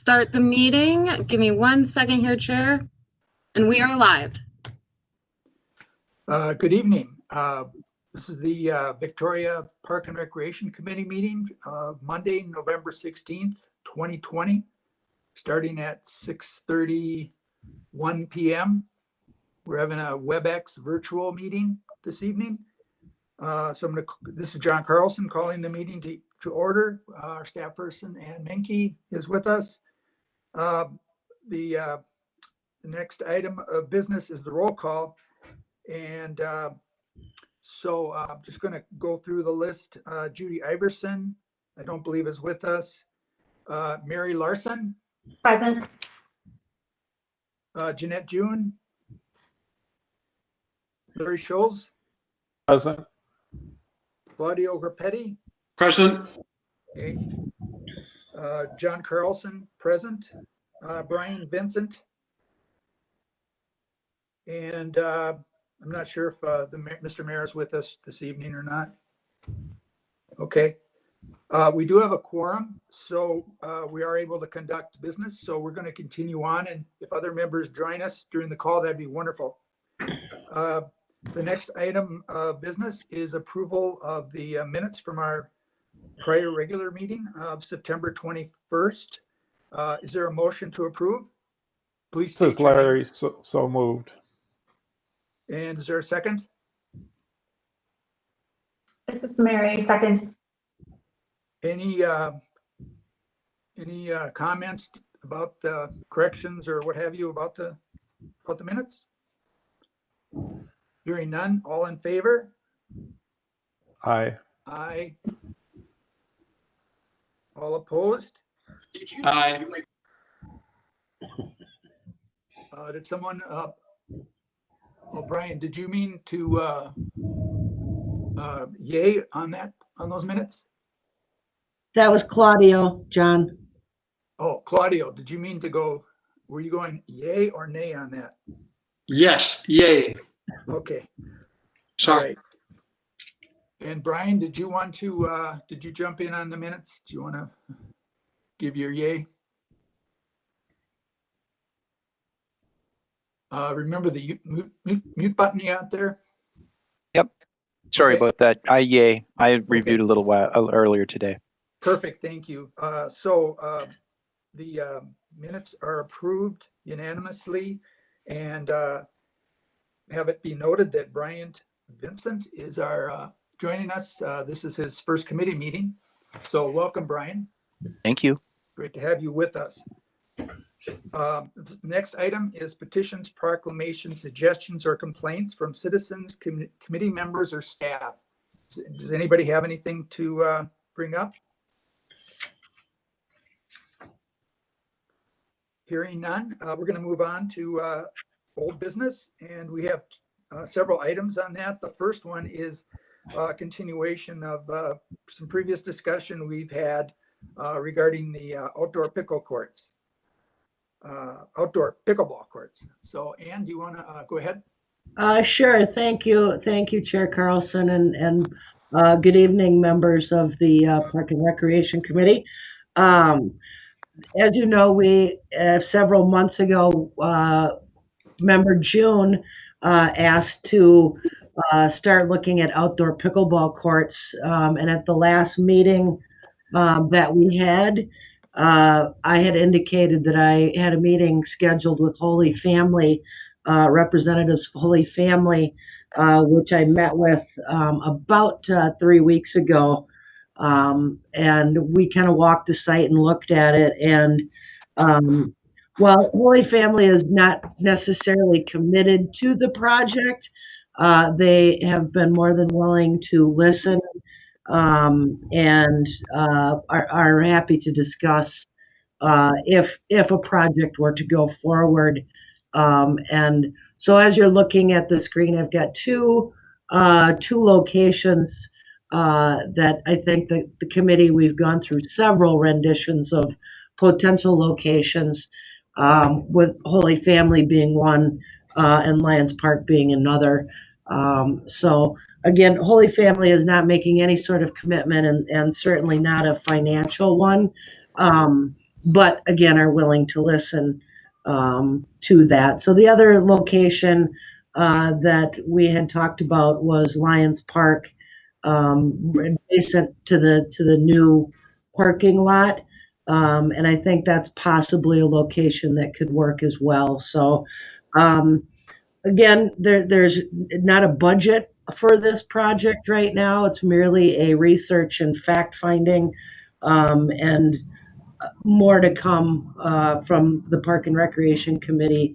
Start the meeting. Give me 1 second here, Chair. And we are live. Good evening. This is the Victoria Park and Recreation Committee meeting of Monday, November 16th, 2020, starting at 6:31 p.m. We're having a WebEx virtual meeting this evening. This is John Carlson calling the meeting to order. Our staff person, Ann Menke, is with us. The next item of business is the roll call. And I'm just going to go through the list. Judy Iverson, I don't believe is with us. Mary Larson. Present. Jeanette June. Larry Scholes. Present. Claudio Grapetti. Present. Okay. John Carlson, present. Brian Vincent. And I'm not sure if Mr. Mayor is with us this evening or not. Okay. We do have a quorum, so we are able to conduct business. So we're going to continue on. And if other members join us during the call, that'd be wonderful. The next item of business is approval of the minutes from our prior regular meeting of September 21st. Is there a motion to approve? Please. This is Larry, so moved. And is there a second? This is Mary, second. Any comments about the corrections or what have you about the minutes? Hearing none, all in favor? Aye. Aye. All opposed? Aye. Did someone, Brian, did you mean to yay on those minutes? That was Claudio, John. Oh, Claudio, did you mean to go, were you going yay or nay on that? Yes, yay. Okay. Sorry. All right. And Brian, did you want to, did you jump in on the minutes? Do you want to give your yay? Remember the mute button you out there? Yep. Sorry Okay. about that. I reviewed a little while earlier today. Perfect, thank you. The minutes are approved unanimously, and have it be noted that Brian Vincent is joining us. This is his first committee meeting. So welcome, Brian. Thank you. Great to have you with us. The next item is petitions, proclamations, suggestions, or complaints from citizens, committee members, or staff. Does anybody have anything to bring up? Hearing none, we're going to move on to old business, and we have several items on that. The first one is a continuation of some previous discussion we've had regarding the outdoor pickleball courts. So, Ann, do you want to go ahead? Sure. Thank you. Thank you, Chair Carlson, and good evening, members of the Park and Recreation Committee. As you know, we several months ago, member June asked to start looking at outdoor pickleball courts, and at the last meeting that we had, I had indicated that I had a meeting scheduled with Holy Family, representatives of Holy Family, which I met with about 3 weeks ago. And we kind of walked the site and looked at it. And while Holy Family is not necessarily committed to the project, they have been more than willing to listen and are happy to discuss if a project were to go forward. And so as you're looking at the screen, I've got two locations that I think that the committee, we've gone through several renditions of potential locations, with Holy Family being one and Lions Park being another. So again, Holy Family is not making any sort of commitment, and certainly not a financial one. but again, are willing to listen to that. So the other location that we had talked about was Lions Park, adjacent to the new parking lot. And I think that's possibly a location that could work as well. So again, there's not a budget for this project right now. It's merely a research and fact finding, and more to come from the Park and Recreation Committee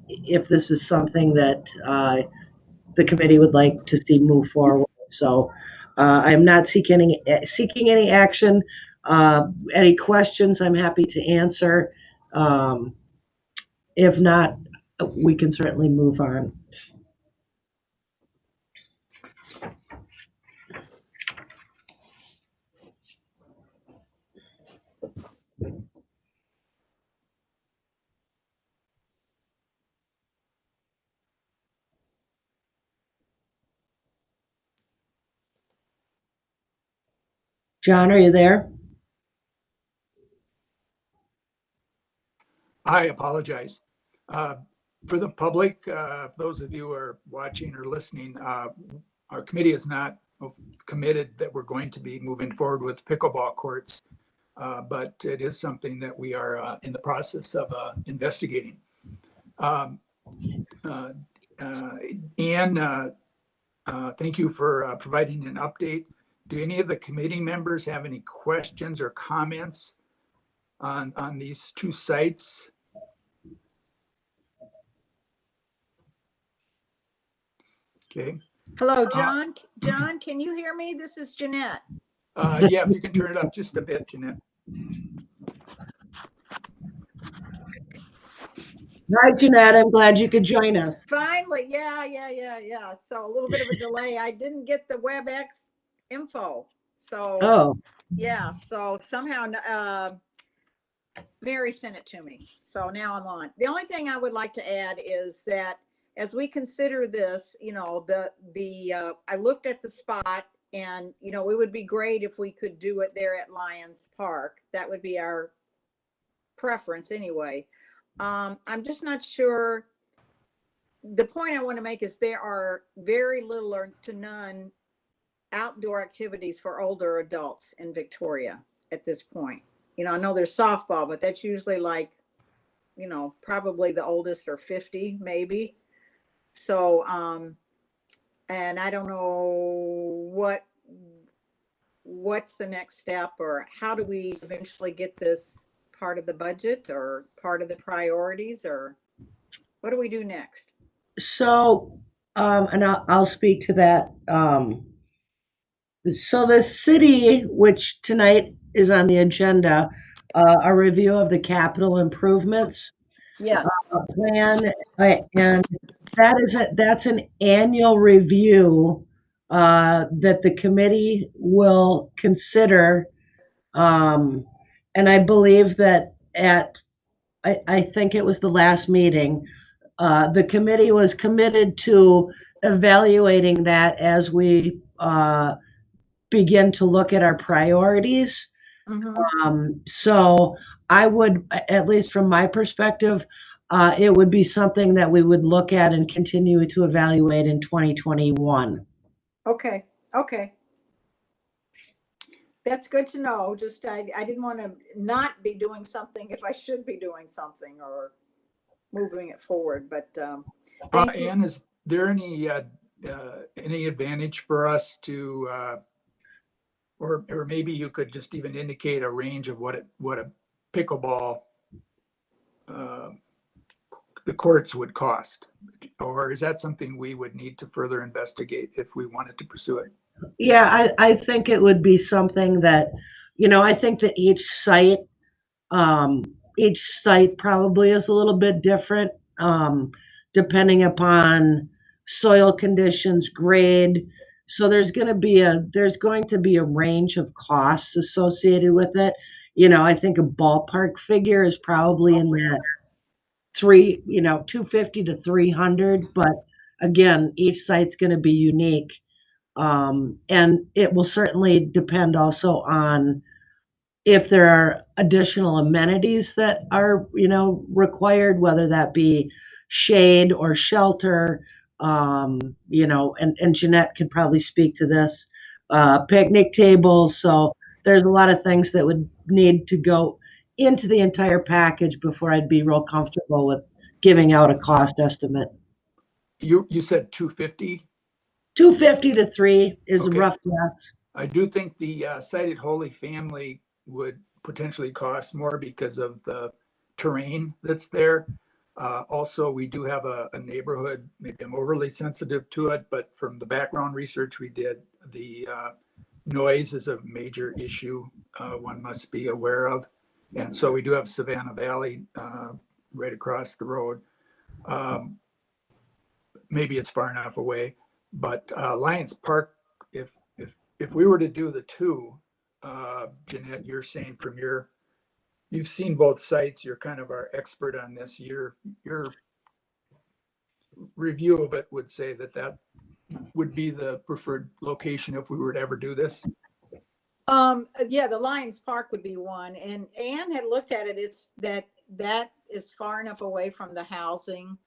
if this is something that the committee would like to see move forward. So I'm not seeking any action. Any questions, I'm happy to answer. If not, we can certainly move on. John, are you there? I apologize. For the public, those of you who are watching or listening, our committee is not committed that we're going to be moving forward with pickleball courts, but it is something that we are in the process of investigating. Anne, thank you for providing an update. Do any of the committee members have any questions or comments on these two sites? Okay. Hello, John. John, can you hear me? This is Jeanette. Yeah, if you can turn it up just a bit, Jeanette. Hi, Jeanette. I'm glad you could join us. Finally, yeah. So a little bit of a delay. I didn't get the WebEx info. So, Oh, yeah. So somehow Mary sent it to me. So now I'm on. The only thing I would like to add is that as we consider this, you know, I looked at the spot and, you know, it would be great if we could do it there at Lions Park. That would be our preference anyway. I'm just not sure. The point I want to make is there are very little or to none outdoor activities for older adults in Victoria at this point. You know, I know there's softball, but that's usually like, you know, probably the oldest are 50, maybe. So, and I don't know what's the next step, or how do we eventually get this part of the budget or part of the priorities, or what do we do next? so, and I'll speak to that. So the city, which tonight is on the agenda, a review of the capital improvements Yes. plan, and that's an annual review that the committee will consider. And I believe that I think it was the last meeting, the committee was committed to evaluating that as we begin to look at our priorities. So I would, at least from my perspective, it would be something that we would look at and continue to evaluate in 2021. Okay. That's good to know. Just, I didn't want to not be doing something if I should be doing something or moving it forward, but thank you. Anne, is there any advantage for us to, or maybe you could just even indicate a range of what a pickleball, the courts would cost? Or is that something we would need to further investigate if we wanted to pursue it? Yeah, I think it would be something that, you know, I think that each site probably is a little bit different, depending upon soil conditions, grade. So there's going to be a range of costs associated with it. You know, I think a ballpark figure is probably in that 250 to 300, but again, each site's going to be unique. And it will certainly depend also on if there are additional amenities that are, required, whether that be shade or shelter, and Jeanette could probably speak to this, picnic tables. So there's a lot of things that would need to go into the entire package before I'd be real comfortable with giving out a cost estimate. You said 250? 250 to 3 is a Okay. rough guess. I do think the sited Holy Family would potentially cost more because of the terrain that's there. Also, we do have a neighborhood, maybe I'm overly sensitive to it, but from the background research we did, the noise is a major issue one must be aware of. And so we do have Savannah Valley right across the road. Maybe it's far enough away, but Lions Park, if we were to do the two, Jeanette, you're saying you've seen both sites, you're kind of our expert on this. Your review of it would say that would be the preferred location if we were to ever do this. Yeah, the Lions Park would be one, and Anne had looked at it. It's that is far enough away from the housing,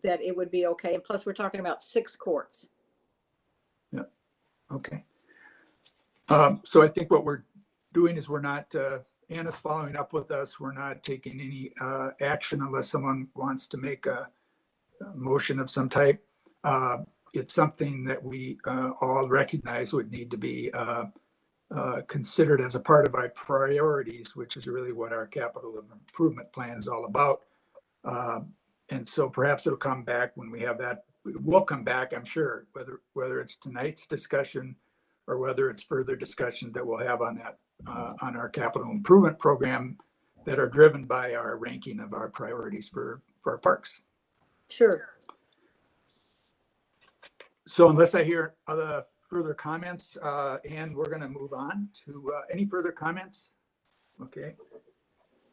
that it would be okay. And plus, we're talking about 6 courts. Yeah. Okay. So I think what we're doing is we're not, Anna's following up with us. We're not taking any action unless someone wants to make a motion of some type. It's something that we all recognize would need to be considered as a part of our priorities, which is really what our capital improvement plan is all about. And so perhaps it'll come back when we have that. We'll come back, I'm sure, whether it's tonight's discussion or whether it's further discussion that we'll have on that, on our capital improvement program that are driven by our ranking of our priorities for our parks. Sure. So unless I hear other further comments, and we're going to move on to any further comments. Okay.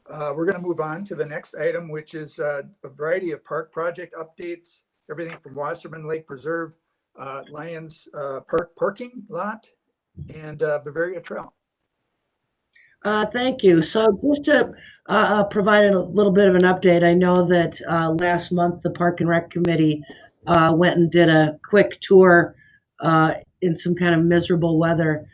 We're going to move on to the next item, which is a variety of park project updates, everything from Wassermann Lake Preserve, Lions Park parking lot, and Bavaria Trail. Thank you. So just to provide a little bit of an update, I know that last month the Park and Rec Committee went and did a quick tour in some kind of miserable weather.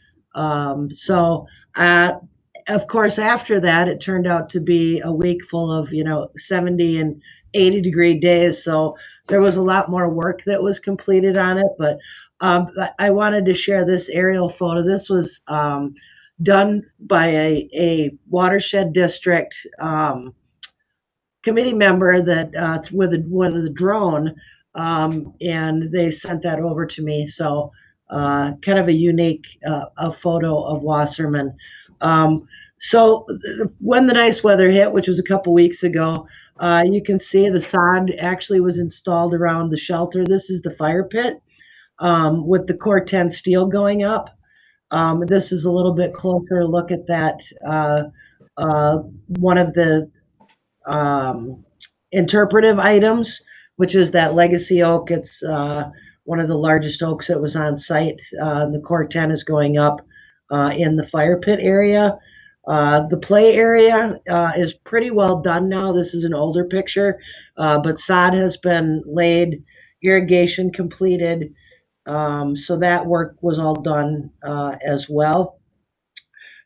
Of course, after that, it turned out to be a week full of, 70 and 80-degree days. So there was a lot more work that was completed on it. But I wanted to share this aerial photo. This was done by a watershed district committee member that with a drone, and they sent that over to me. So kind of a unique a photo of Wassermann. So when the nice weather hit, which was a couple weeks ago, you can see the sod actually was installed around the shelter. This is the fire pit with the core 10 steel going up. This is a little bit closer look at that. One of the interpretive items, which is that legacy oak. It's one of the largest oaks that was on site. The core 10 is going up in the fire pit area. The play area is pretty well done now. This is an older picture, but sod has been laid, irrigation completed. So that work was all done as well.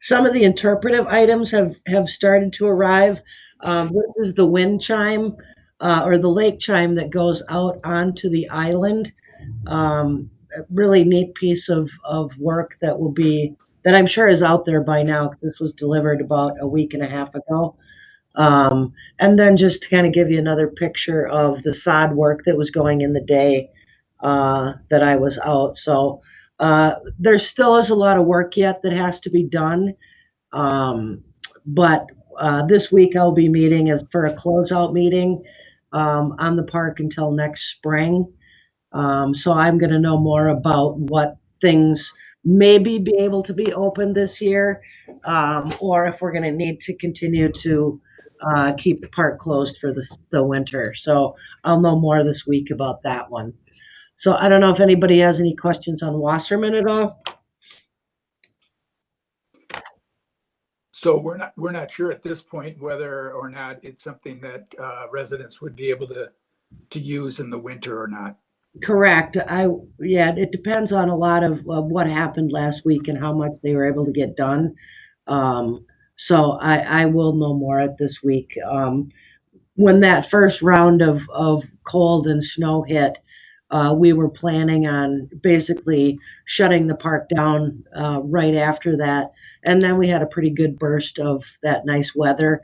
Some of the interpretive items have started to arrive. This is the wind chime or the lake chime that goes out onto the island. A really neat piece of work that I'm sure is out there by now. This was delivered about a week and a half ago. And then just to kind of give you another picture of the sod work that was going in the day that I was out. So there still is a lot of work yet that has to be done. But this week I'll be meeting as for a closeout meeting on the park until next spring. So I'm going to know more about what things maybe be able to be open this year, or if we're going to need to continue to keep the park closed for the winter. So I'll know more this week about that one. So I don't know if anybody has any questions on Wassermann at all. So we're not sure at this point whether or not it's something that residents would be able to use in the winter or not. Correct. Yeah, it depends on a lot of what happened last week and how much they were able to get done. So I will know more at this week. When that first round of cold and snow hit, we were planning on basically shutting the park down right after that. And then we had a pretty good burst of that nice weather.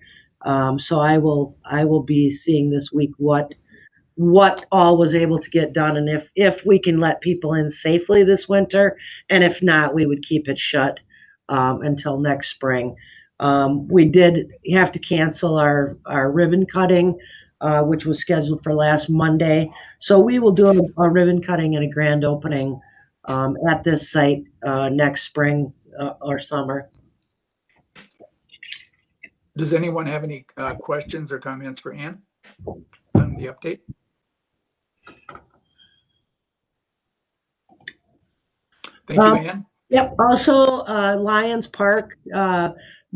So I will be seeing this week what all was able to get done, and if we can let people in safely this winter, and if not, we would keep it shut until next spring. We did have to cancel our ribbon cutting, which was scheduled for last Monday. So we will do a ribbon cutting and a grand opening at this site next spring or summer. Does anyone have any questions or comments for Ann on the update? Thank you, Ann. Yep. Also, Lions Park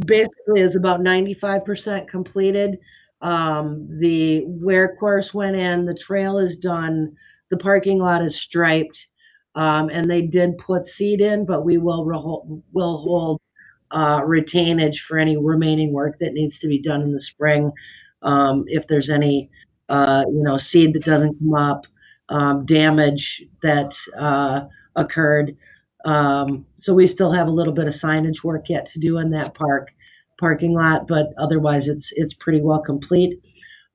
basically is about 95% completed. The wear course went in, the trail is done, the parking lot is striped, and they did put seed in, but we will hold retainage for any remaining work that needs to be done in the spring. If there's any, seed that doesn't come up, damage that occurred. So we still have a little bit of signage work yet to do in that parking lot, but otherwise it's pretty well complete.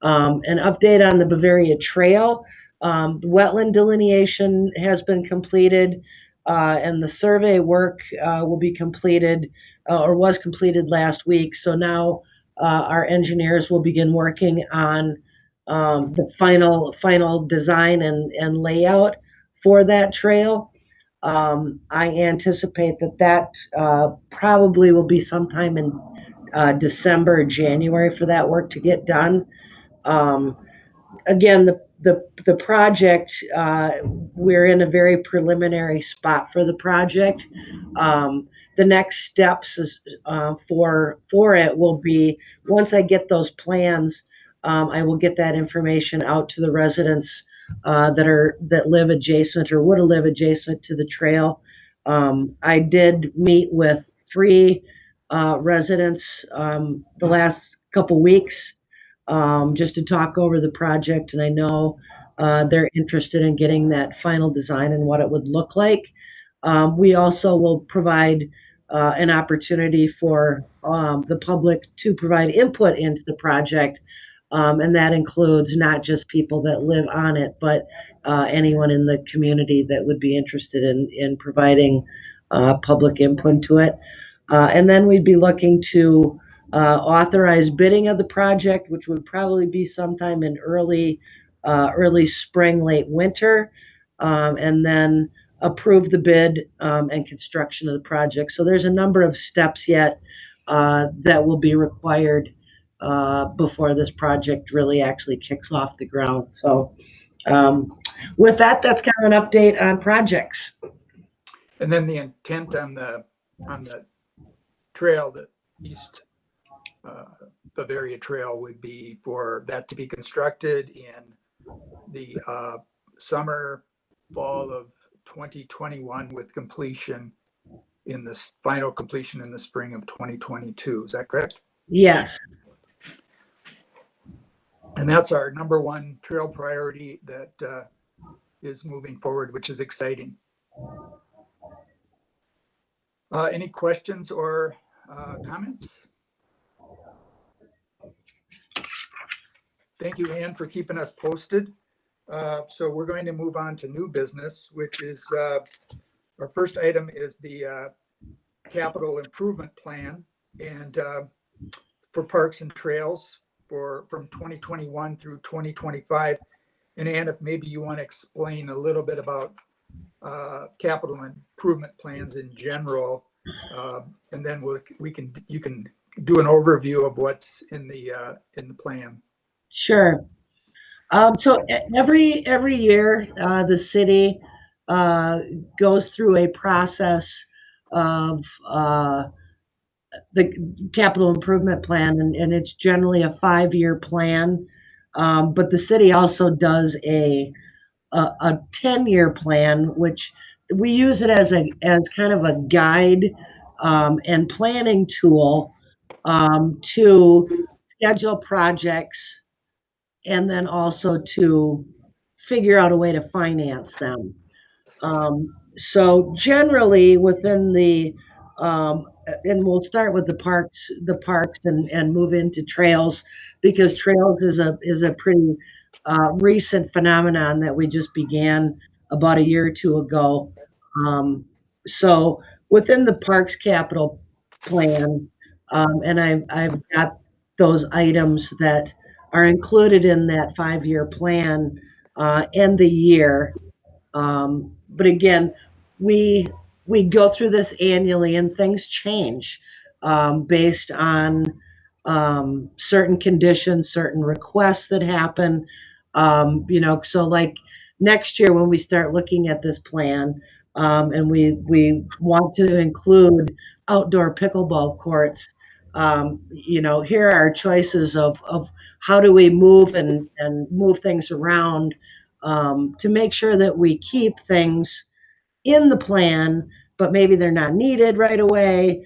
An update on the Bavaria Trail. Wetland delineation has been completed, and the survey work will be completed or was completed last week. So now our engineers will begin working on the final design and layout for that trail. I anticipate that probably will be sometime in December, January for that work to get done. Again, the project, we're in a very preliminary spot for the project. The next steps is, for it will be, once I get those plans, I will get that information out to the residents that live adjacent or would live adjacent to the trail. I did meet with 3 residents the last couple weeks just to talk over the project, and I know they're interested in getting that final design and what it would look like. We also will provide an opportunity for the public to provide input into the project. And that includes not just people that live on it, but anyone in the community that would be interested in providing public input to it. And then we'd be looking to authorize bidding of the project, which would probably be sometime in early spring, late winter, and then approve the bid and construction of the project. So there's a number of steps yet that will be required before this project really actually kicks off the ground. So with that, that's kind of an update on projects. And then the intent on the trail, the East Bavaria Trail, would be for that to be constructed in the summer, fall of 2021, with completion in this final completion in the spring of 2022. Is that correct? Yes. And that's our number one trail priority that is moving forward, which is exciting. Any questions or comments? Thank you, Ann, for keeping us posted. So we're going to move on to new business, which is our first item is the capital improvement plan and for parks and trails from 2021 through 2025. And Ann, if maybe you want to explain a little bit about capital improvement plans in general, and then you can do an overview of what's in the plan. Sure. So every year, the city goes through a process of the capital improvement plan, and it's generally a 5-year plan. But the city also does a 10-year plan, which we use it as kind of a guide and planning tool to schedule projects and then also to figure out a way to finance them. So generally within the and we'll start with the parks and move into trails, because trails is a pretty recent phenomenon that we just began about a year or two ago. So within the parks capital plan, and I've got those items that are included in that 5-year plan and the year. But again, we go through this annually, and things change based on certain conditions, certain requests that happen. So like next year when we start looking at this plan, and we want to include outdoor pickleball courts. Here are our choices of how do we move and move things around to make sure that we keep things in the plan, but maybe they're not needed right away.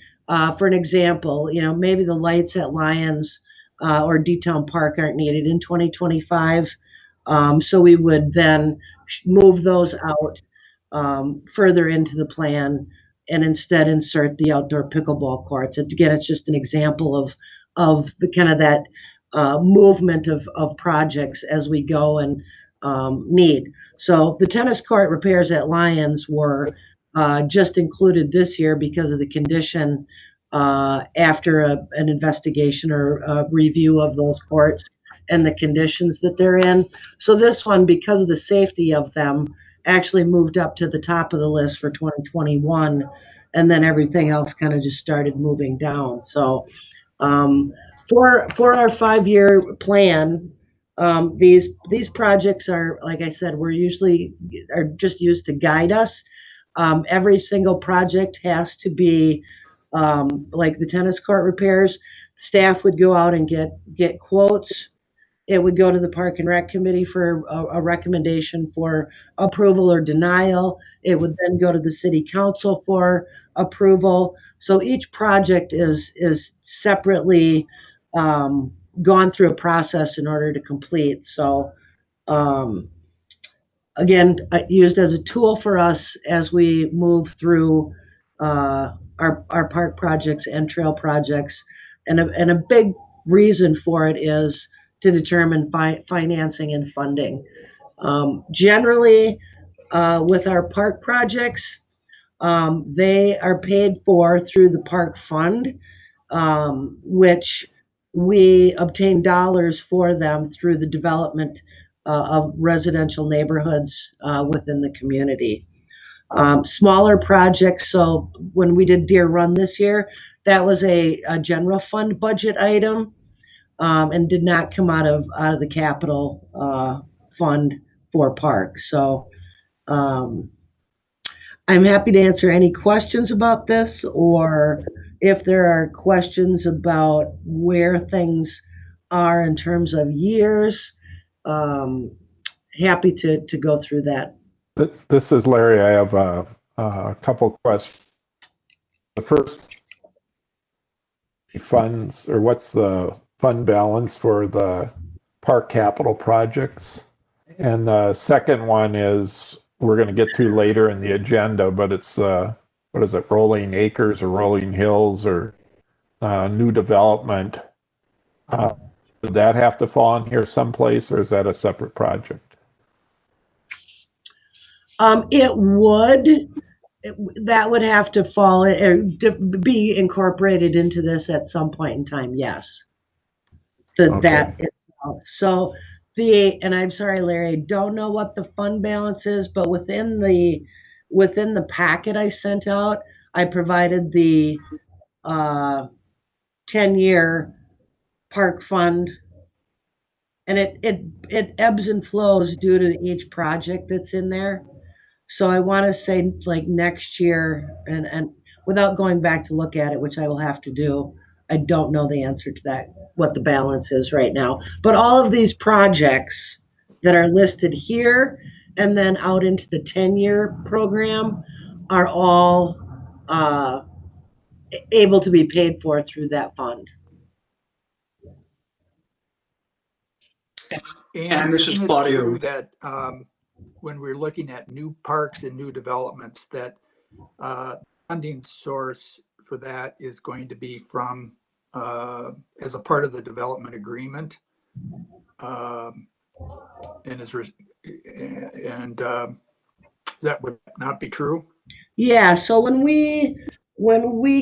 For an example, maybe the lights at Lions or D-Town Park aren't needed in 2025. So we would then move those out further into the plan and instead insert the outdoor pickleball courts. Again, it's just an example of the kind of that movement of projects as we go and need. So the tennis court repairs at Lions were just included this year because of the condition after an investigation or a review of those courts and the conditions that they're in. So this one, because of the safety of them, actually moved up to the top of the list for 2021, and then everything else kind of just started moving down. So for our 5-year plan, these projects are, like I said, are just used to guide us. Every single project has to be like the tennis court repairs. Staff would go out and get quotes. It would go to the Park and Rec Committee for a recommendation for approval or denial. It would then go to the City Council for approval. So each project is separately gone through a process in order to complete. So again, used as a tool for us as we move through our park projects and trail projects. And a big reason for it is to determine financing and funding. Generally, with our park projects, they are paid for through the park fund, which we obtain dollars for them through the development of residential neighborhoods within the community. Smaller projects, so when we did Deer Run this year, that was a general fund budget item and did not come out of the capital fund for parks. So I'm happy to answer any questions about this, or if there are questions about where things are in terms of years, happy to go through that. This is Larry. I have a couple questions. The first, funds, or what's the fund balance for the park capital projects? And the second one is, we're going to get to later in the agenda, but it's what is it, Rolling Acres or Rolling Hills or new development. Would that have to fall in here someplace, or is that a separate project? It would. That would have to fall or be incorporated into this at some point in time. Yes. That itself. So and I'm sorry, Larry, don't know what the fund balance is, but within the packet I sent out, I provided the 10-year park fund, and it ebbs and flows due to each project that's in there. So I want to say like next year, and without going back to look at it, which I will have to do, I don't know the answer to that, what the balance is right now. But all of these projects that are listed here and then out into the 10-year program are all able to be paid for through that fund. And this is isn't it Claudio. true that when we're looking at new parks and new developments, that funding source for that is going to be from as a part of the development agreement, and that would not be true? Yeah, so when we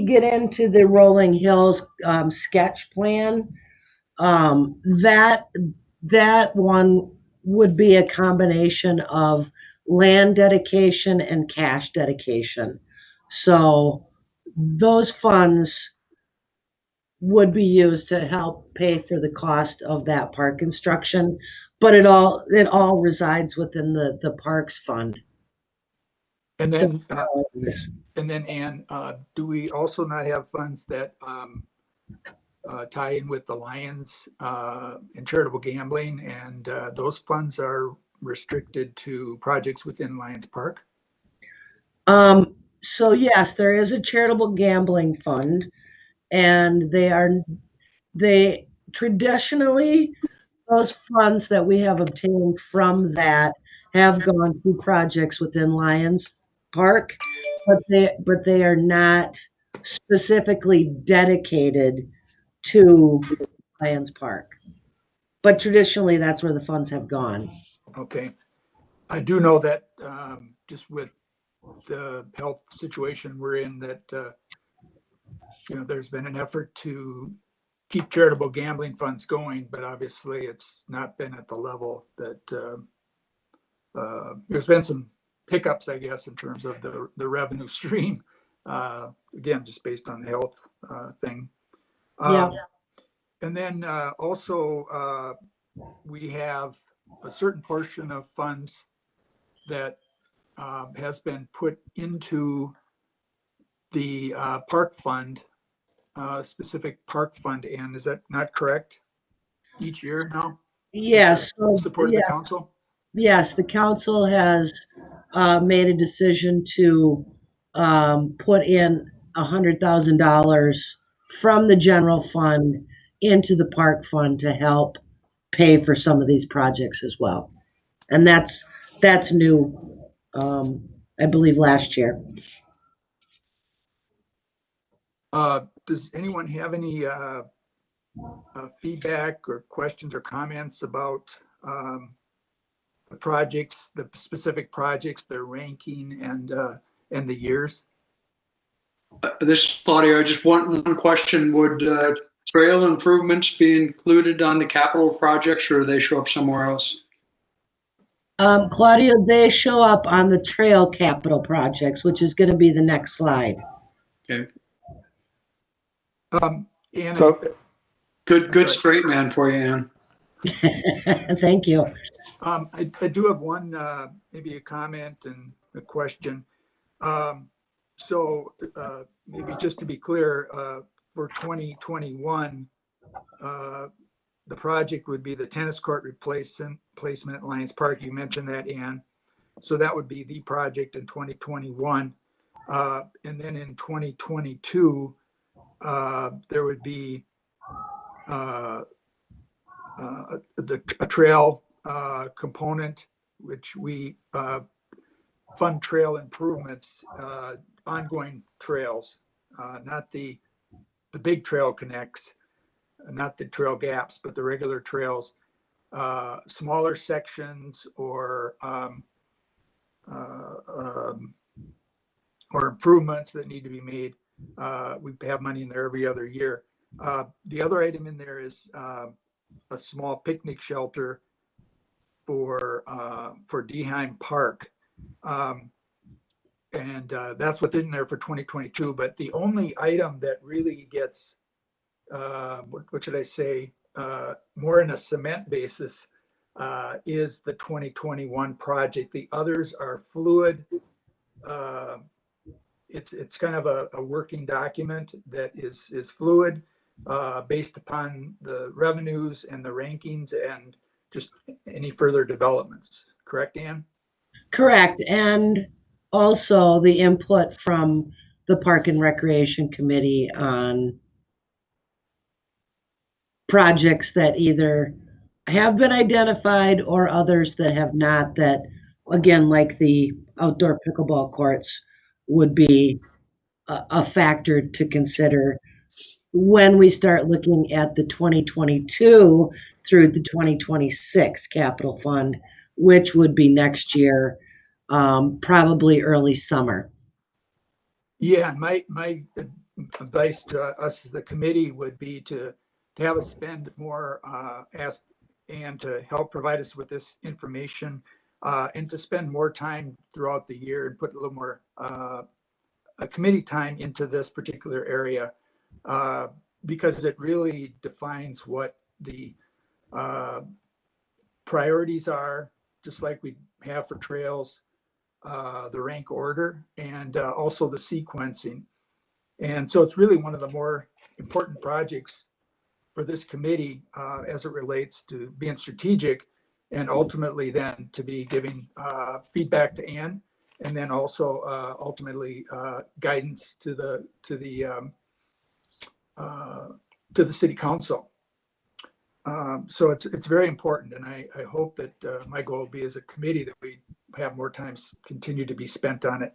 get into the Rolling Hills sketch plan, that one would be a combination of land dedication and cash dedication. So those funds would be used to help pay for the cost of that park construction, but it all resides within the parks fund. And then Ann, do we also not have funds that tie in with the Lions and charitable gambling, and those funds are restricted to projects within Lions Park? So yes, there is a charitable gambling fund, and they traditionally, those funds that we have obtained from that have gone to projects within Lions Park, but they are not specifically dedicated to Lions Park. But traditionally, that's where the funds have gone. Okay. I do know that just with the health situation we're in, that there's been an effort to keep charitable gambling funds going, but obviously it's not been at the level that there's been some hiccups, I guess, in terms of the revenue stream. Again, just based on the health thing. Yeah. And then also we have a certain portion of funds that has been put into the park fund, specific park fund. And is that not correct? Each year now? Yes. So, Support of the council? yes, the council has made a decision to put in $100,000 from the general fund into the park fund to help pay for some of these projects as well. And that's new, I believe, last year. Does anyone have any feedback or questions or comments about the projects, the specific projects, their ranking, and the years? This is Claudio. Just one question. Would trail improvements be included on the capital projects, or do they show up somewhere else? Claudia, they show up on the trail capital projects, which is going to be the next slide. Okay. Ann, So Good straight man for you, Ann. Thank you. I do have one, maybe a comment and a question. So maybe just to be clear, for 2021, the project would be the tennis court replacement at Lions Park. You mentioned that, Ann. So that would be the project in 2021. And then in 2022, there would be a trail component, which we fund trail improvements, ongoing trails, not the big trail connects, not the trail gaps, but the regular trails, smaller sections or improvements that need to be made. We have money in there every other year. The other item in there is a small picnic shelter for Deheim Park. And that's what's in there for 2022. But the only item that really gets, what should I say, more in a cement basis is the 2021 project. The others are fluid it's kind of a working document that is fluid, based upon the revenues and the rankings and just any further developments. Correct, Ann? Correct. And also the input from the Park and Recreation Committee on projects that either have been identified or others that have not, that, again, like the outdoor pickleball courts, would be a factor to consider when we start looking at the 2022 through the 2026 capital fund, which would be next year, probably early summer. Yeah, my advice to us as the committee would be to have us spend more, ask Ann to help provide us with this information, and to spend more time throughout the year and put a little more committee time into this particular area, because it really defines what the priorities are, just like we have for trails, the rank order, and also the sequencing. And so it's really one of the more important projects for this committee, as it relates to being strategic, and ultimately then to be giving feedback to Ann, and then also ultimately guidance to the city council. So it's very important, and I hope that my goal will be as a committee that we have more time continue to be spent on it.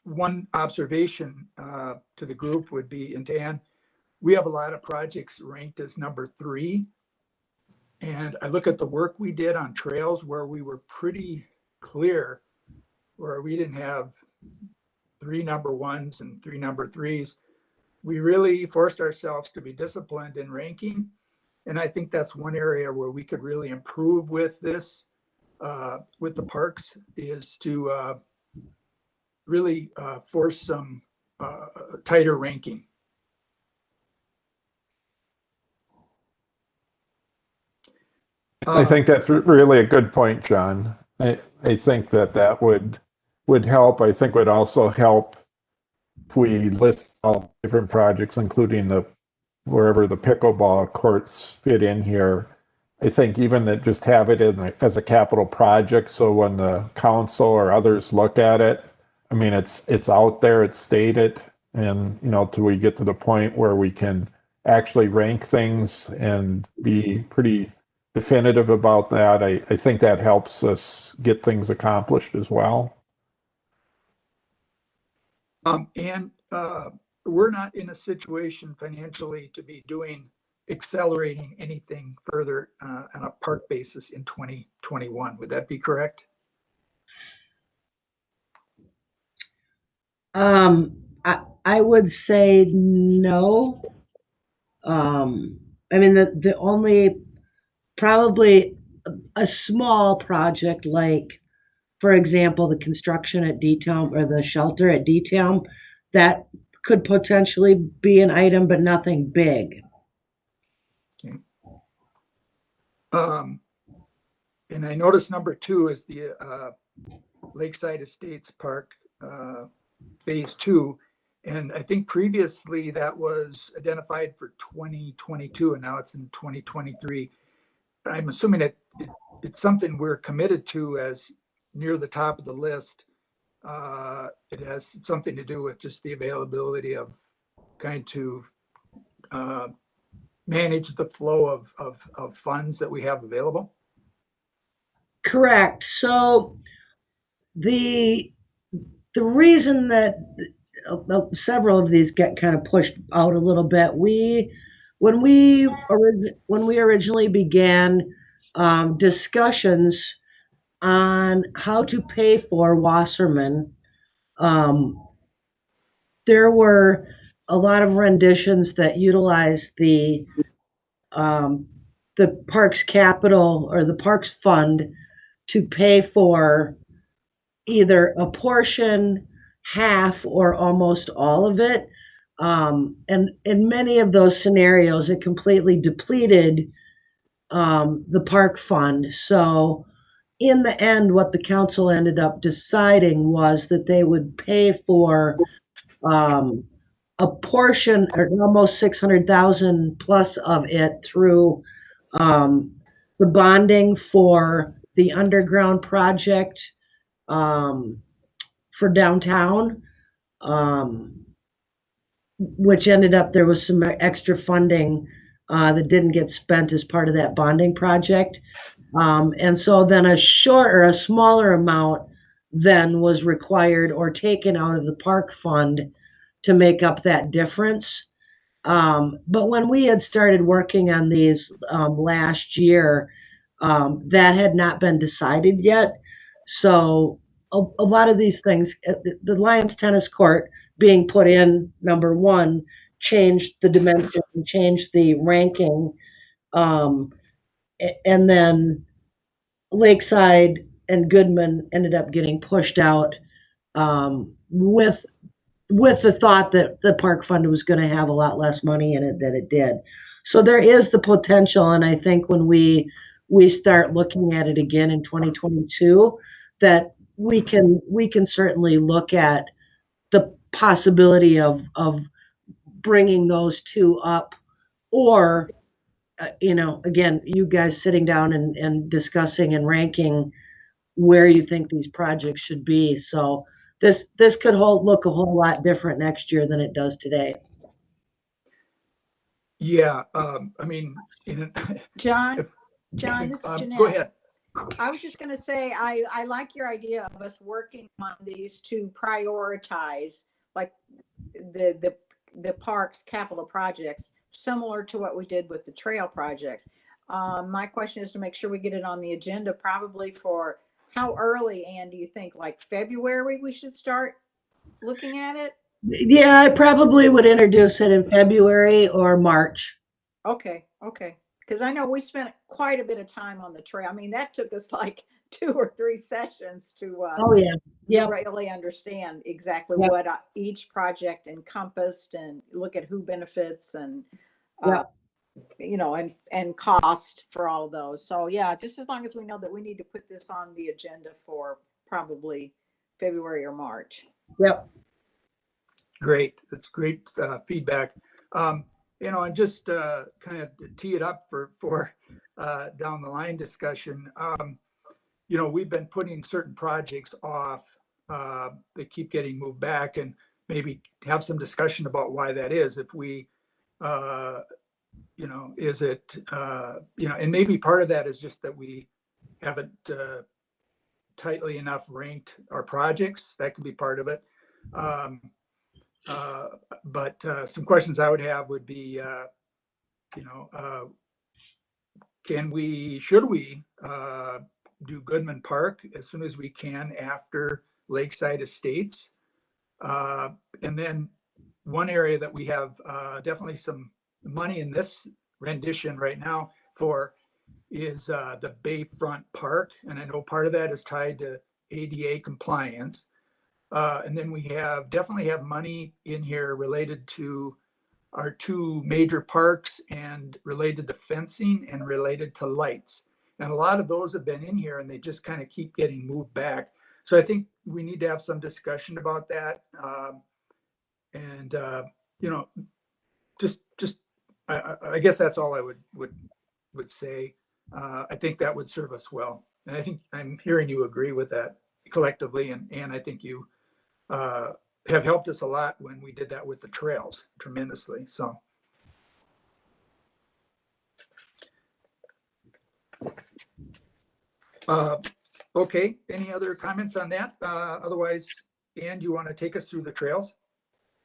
One observation to the group would be, and to Ann, we have a lot of projects ranked as number 3. And I look at the work we did on trails where we were pretty clear, where we didn't have 3 number 1s and 3 number 3s. We really forced ourselves to be disciplined in ranking. And I think that's one area where we could really improve with this, with the parks, is to really force some tighter ranking. I think that's really a good point, John. I think that would help. I think would also help if we list all different projects, including wherever the pickleball courts fit in here. I think even that just have it as a capital project, so when the council or others look at it, I mean, it's out there, it's stated, and till we get to the point where we can actually rank things and be pretty definitive about that, I think that helps us get things accomplished as well. And we're not in a situation financially to be accelerating anything further on a park basis in 2021. Would that be correct? I would say no. I mean, the only, probably a small project, like, for example, the construction at D-Town, or the shelter at D-Town, that could potentially be an item, but nothing big. Okay. And I noticed number 2 is the Lakeside Estates Park Phase 2. And I think previously that was identified for 2022, and now it's in 2023. I'm assuming that it's something we're committed to as near the top of the list. It has something to do with just the availability of kind to manage the flow of funds that we have available. Correct. So the reason that several of these get kind of pushed out a little bit, when we originally began discussions on how to pay for Wassermann, there were a lot of renditions that utilized the parks capital, or the parks fund, to pay for either a portion, half, or almost all of it. And in many of those scenarios, it completely depleted the park fund. So in the end, what the council ended up deciding was that they would pay for a portion, or almost 600,000 plus of it through the bonding for the underground project for downtown, which ended up, there was some extra funding that didn't get spent as part of that bonding project. And so then a smaller amount then was required or taken out of the park fund to make up that difference. But when we had started working on these last year, that had not been decided yet. So a lot of these things, the Lions tennis court being put in, number one, changed the dimension, changed the ranking. And then Lakeside and Goodman ended up getting pushed out with the thought that the park fund was going to have a lot less money in it than it did. So there is the potential, and I think when we start looking at it again in 2022, that we can certainly look at the possibility of bringing those two up, or again, you guys sitting down and discussing and ranking where you think these projects should be. So this could look a whole lot different next year than it does today. Yeah, I mean, John, if- this is Jeanette. go ahead. I was just going to say, I like your idea of us working on these to prioritize, like the parks capital projects, similar to what we did with the trail projects. My question is to make sure we get it on the agenda, probably for how early, Ann, do you think? Like February we should start looking at it? Yeah, I probably would introduce it in February or March. Okay. Because I know we spent quite a bit of time on the trail. I mean, that took us like 2 or 3 sessions to Oh yeah, yeah, really understand exactly Yep. what each project encompassed and look at who benefits and Yep. and cost for all of those. So yeah, just as long as we know that we need to put this on the agenda for probably February or March. Yep. Great. That's great feedback. And just kind of tee it up for down the line discussion. We've been putting certain projects off. They keep getting moved back, and maybe have some discussion about why that is. If we, is it, and maybe part of that is just that we haven't tightly enough ranked our projects. That could be part of it. But some questions I would have would be, should we do Goodman Park as soon as we can after Lakeside Estates? And then one area that we have definitely some money in this rendition right now for is the Bayfront Park. And I know part of that is tied to ADA compliance. And then we definitely have money in here related to our 2 major parks and related to fencing and related to lights. And a lot of those have been in here and they just kind of keep getting moved back. So I think we need to have some discussion about that. I guess that's all I would say. I think that would serve us well. And I think I'm hearing you agree with that collectively. And I think you have helped us a lot when we did that with the trails tremendously. So. Okay, any other comments on that? Otherwise, Ann, do you want to take us through the trails?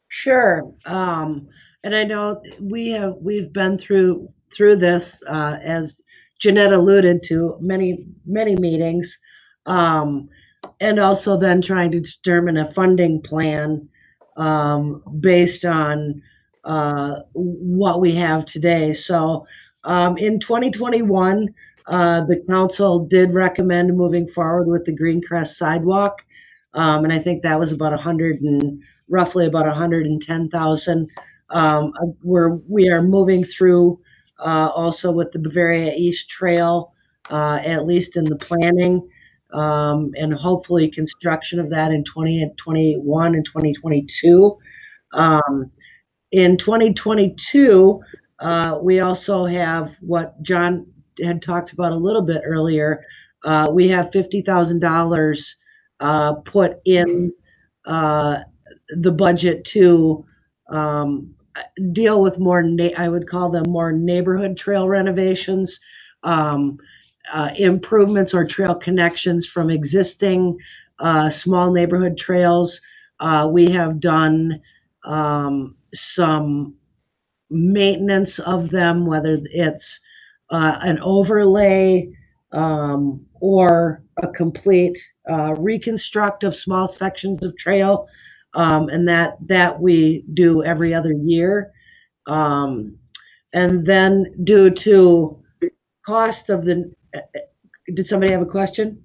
Sure. And I know we've been through this, as Jeanette alluded to, many meetings, and also then trying to determine a funding plan based on what we have today. So in 2021, the council did recommend moving forward with the Greencrest sidewalk. And I think that was about roughly about 110,000. We are moving through also with the Bavaria East Trail, at least in the planning. and hopefully construction of that in 2021 and 2022. In 2022, we also have what John had talked about a little bit earlier. We have $50,000 put in the budget to deal with more, I would call them more neighborhood trail renovations, improvements or trail connections from existing small neighborhood trails. We have done some maintenance of them, whether it's an overlay or a complete reconstruct of small sections of trail, and that we do every other year. And then due to cost of the, did somebody have a question?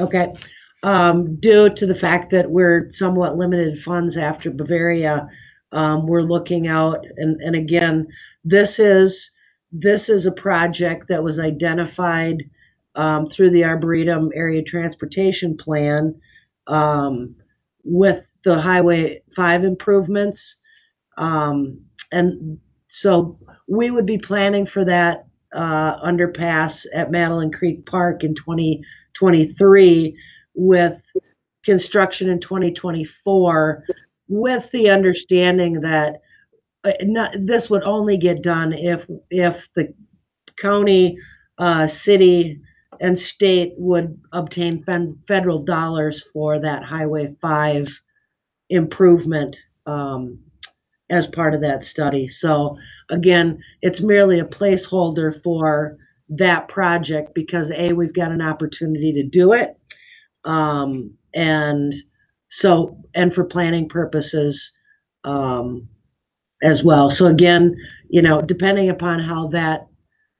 Okay. Due to the fact that we're somewhat limited funds after Bavaria, we're looking out, and again, this is a project that was identified through the Arboretum Area Transportation Plan with the Highway 5 improvements. And so we would be planning for that underpass at Madeline Creek Park in 2023 with construction in 2024, with the understanding that this would only get done if the county, city, and state would obtain federal dollars for that Highway 5 improvement as part of that study. So again, it's merely a placeholder for that project because we've got an opportunity to do it. And for planning purposes as well. So again, depending upon how that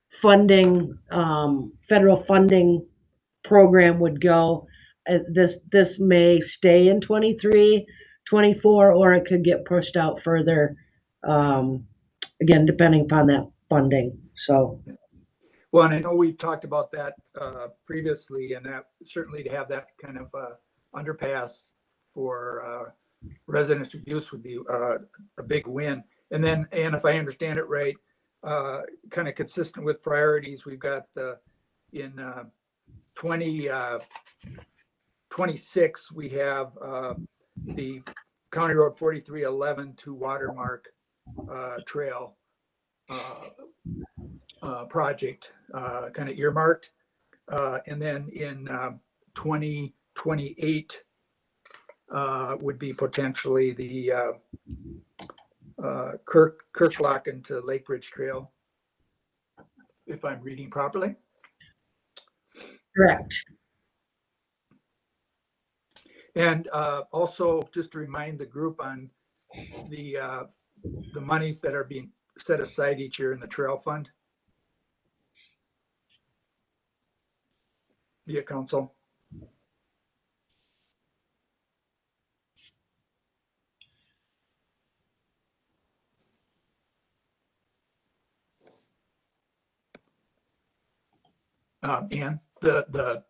funding, federal funding program would go, this may stay in 23, 24, or it could get pushed out further. Again, depending upon that funding. So. Well, and I know we've talked about that previously, and that certainly to have that kind of underpass for residential use would be a big win. And then, and if I understand it right, kind of consistent with priorities, we've got in 2026, we have the County Road 4311 to Watermark Trail project kind of earmarked. And then in 2028 would be potentially the Kirklocken to Lake Bridge Trail, if I'm reading properly. Correct. And also just to remind the group on the monies that are being set aside each year in the trail fund via council. And the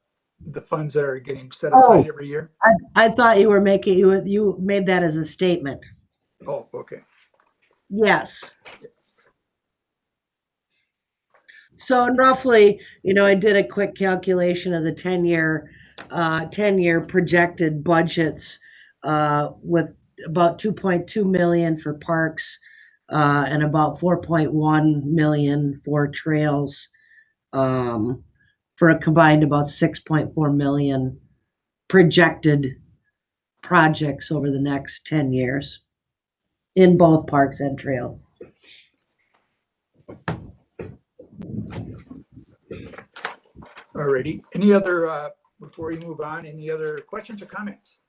funds that are getting set aside every year. I thought you were making, you made that as a statement. Oh, okay. Yes. So roughly, I did a quick calculation of the 10-year projected budgets with about 2.2 million for parks and about 4.1 million for trails, for a combined about 6.4 million projected projects over the next 10 years in both parks and trails. Alrighty. Any other, before we move on, any other questions or comments?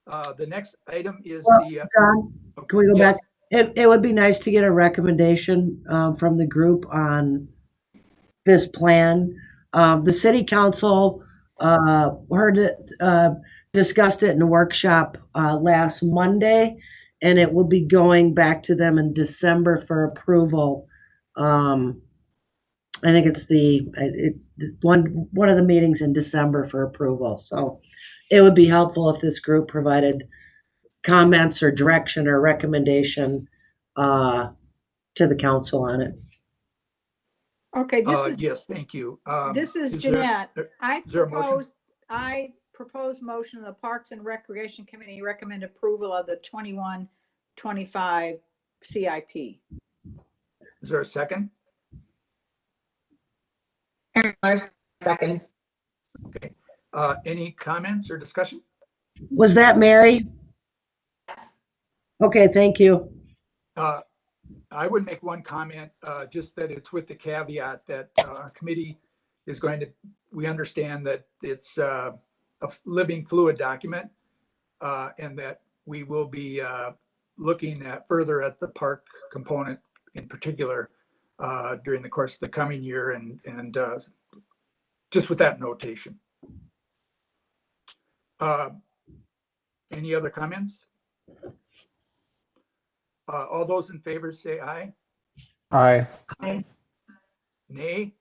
The next item is John, can we go back? It would be nice to get a recommendation from the group on this plan. The city council heard it, discussed it in a workshop last Monday, and it will be going back to them in December for approval. I think it's one of the meetings in December for approval. So it would be helpful if this group provided comments or direction or recommendation to the council on it. Okay, Yes, thank you. this is is there- Jeanette. is there a motion? I propose motion of the Parks and Recreation Committee recommend approval of the 21-25 CIP. Is there a second? Aaron Mars, second. Okay. Any comments or discussion? Was that Mary? Okay, thank you. I would make one comment, just that it's with the caveat that our committee is going to, we understand that it's a living fluid document, and that we will be looking at further at the park component in particular during the course of the coming year, and just with that notation. Any other comments? All those in favor say aye. Aye. Aye. Nay?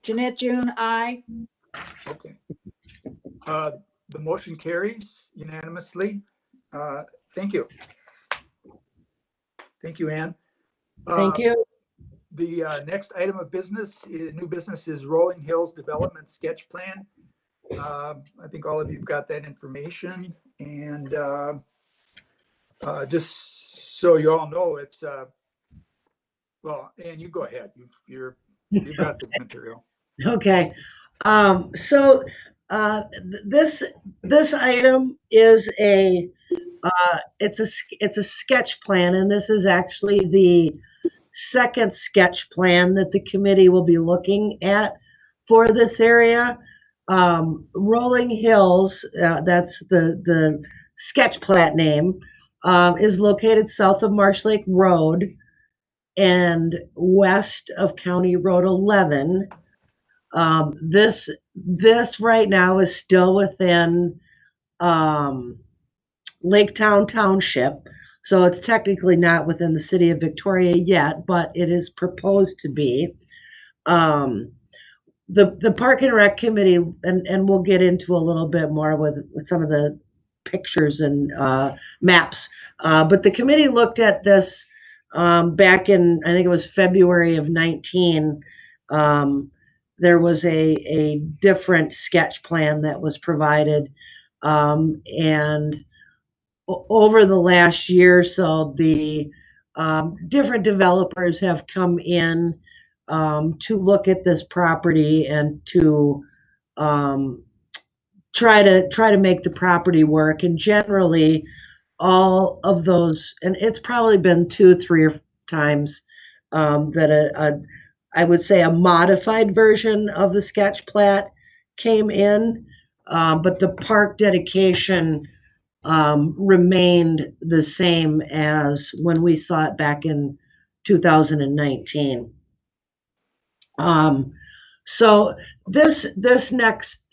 Jeanette June, aye. Okay. The motion carries unanimously. Thank you. Thank you, Ann. Thank you. The next item of business, new business, is Rolling Hills Development Sketch Plan. I think all of you've got that information, and just so you all know, it's well, Ann, you go ahead. You've got the material. Okay. So this item is it's a sketch plan, and this is actually the second sketch plan that the committee will be looking at for this area. Rolling Hills, that's the sketch plat name, is located south of Marsh Lake Road and west of County Road 11. This right now is still within Laketown Township, so it's technically not within the city of Victoria yet, but it is proposed to be. The Park and Rec Committee, and we'll get into a little bit more with some of the pictures and maps, but the committee looked at this back in, I think it was February of 19. There was a different sketch plan that was provided, and over the last year or so, the different developers have come in to look at this property and to try to make the property work. And generally, all of those, and it's probably been 2-3 times that I would say a modified version of the sketch plat came in, but the park dedication remained the same as when we saw it back in 2019. So this next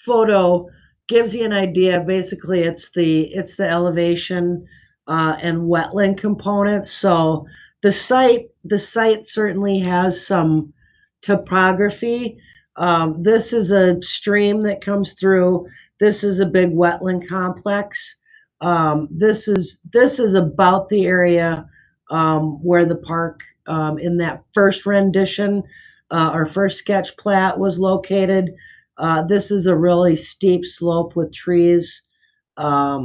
photo gives you an idea. Basically, it's the elevation and wetland components. So the site certainly has some topography. This is a stream that comes through. This is a big wetland complex. This is about the area where the park in that first rendition or first sketch plat was located. This is a really steep slope with trees, a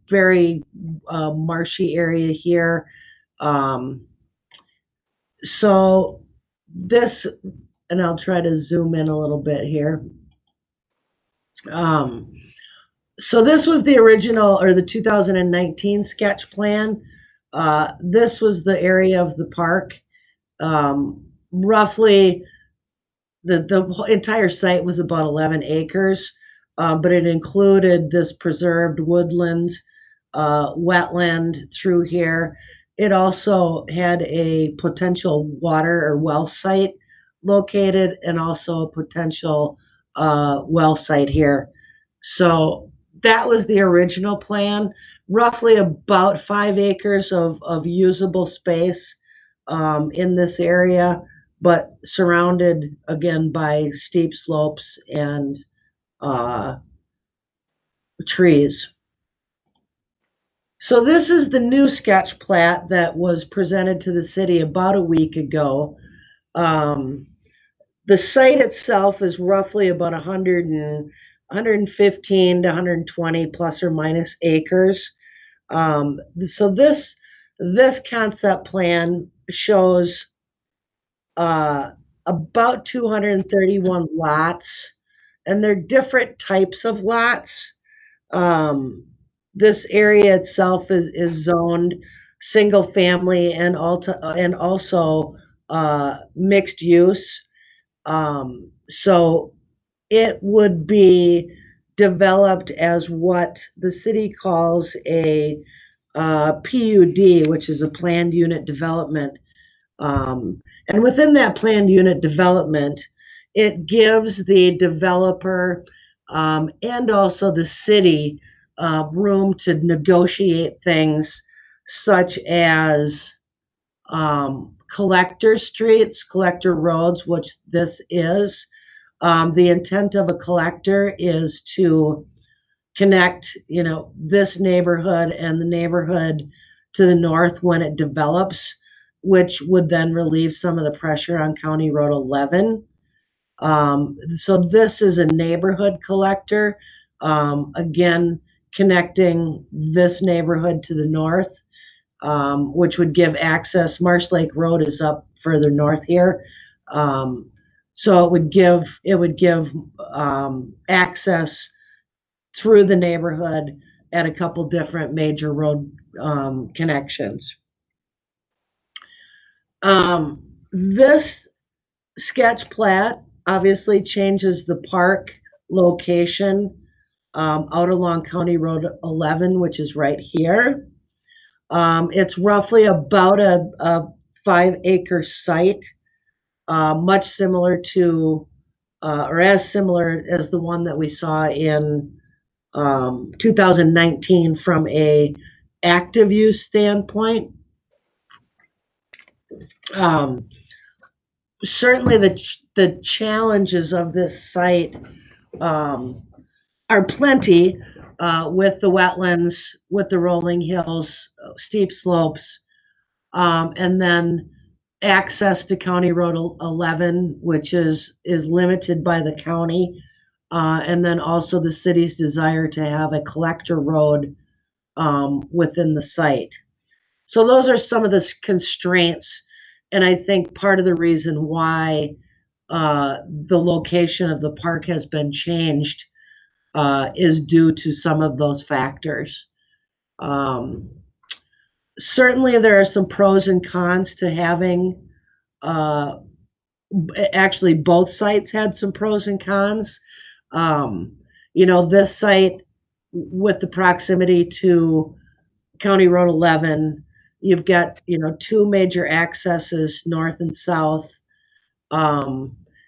very marshy area here. So this, and I'll try to zoom in a little bit here. So this was the original, or the 2019 sketch plan. This was the area of the park. Roughly, the entire site was about 11 acres, but it included this preserved woodland, wetland through here. It also had a potential water or well site located, and also a potential well site here. So that was the original plan. Roughly about 5 acres of usable space in this area, but surrounded again by steep slopes and trees. So this is the new sketch plat that was presented to the city about a week ago. The site itself is roughly about 115 to 120 plus or minus acres. So this concept plan shows about 231 lots, and they're different types of lots. This area itself is zoned single family and also mixed use. So it would be developed as what the city calls a PUD, which is a planned unit development. And within that planned unit development, it gives the developer and also the city room to negotiate things such as collector streets, collector roads, which this is. The intent of a collector is to connect, this neighborhood and the neighborhood to the north when it develops, which would then relieve some of the pressure on County Road 11. So this is a neighborhood collector, again, connecting this neighborhood to the north, which would give access. Marsh Lake Road is up further north here. So it would give access through the neighborhood at a couple different major road connections. This sketch plat obviously changes the park location out along County Road 11, which is right here. It's roughly about a 5-acre site, much similar to, or as similar as the one that we saw in 2019 from a active use standpoint. Certainly the challenges of this site are plenty with the wetlands, with the rolling hills, steep slopes, and then access to County Road 11, which is limited by the county, and then also the city's desire to have a collector road within the site. So those are some of the constraints, and I think part of the reason why the location of the park has been changed is due to some of those factors. Certainly there are some pros and cons to having, actually both sites had some pros and cons. This site, with the proximity to County Road 11, you've got, two major accesses, north and south.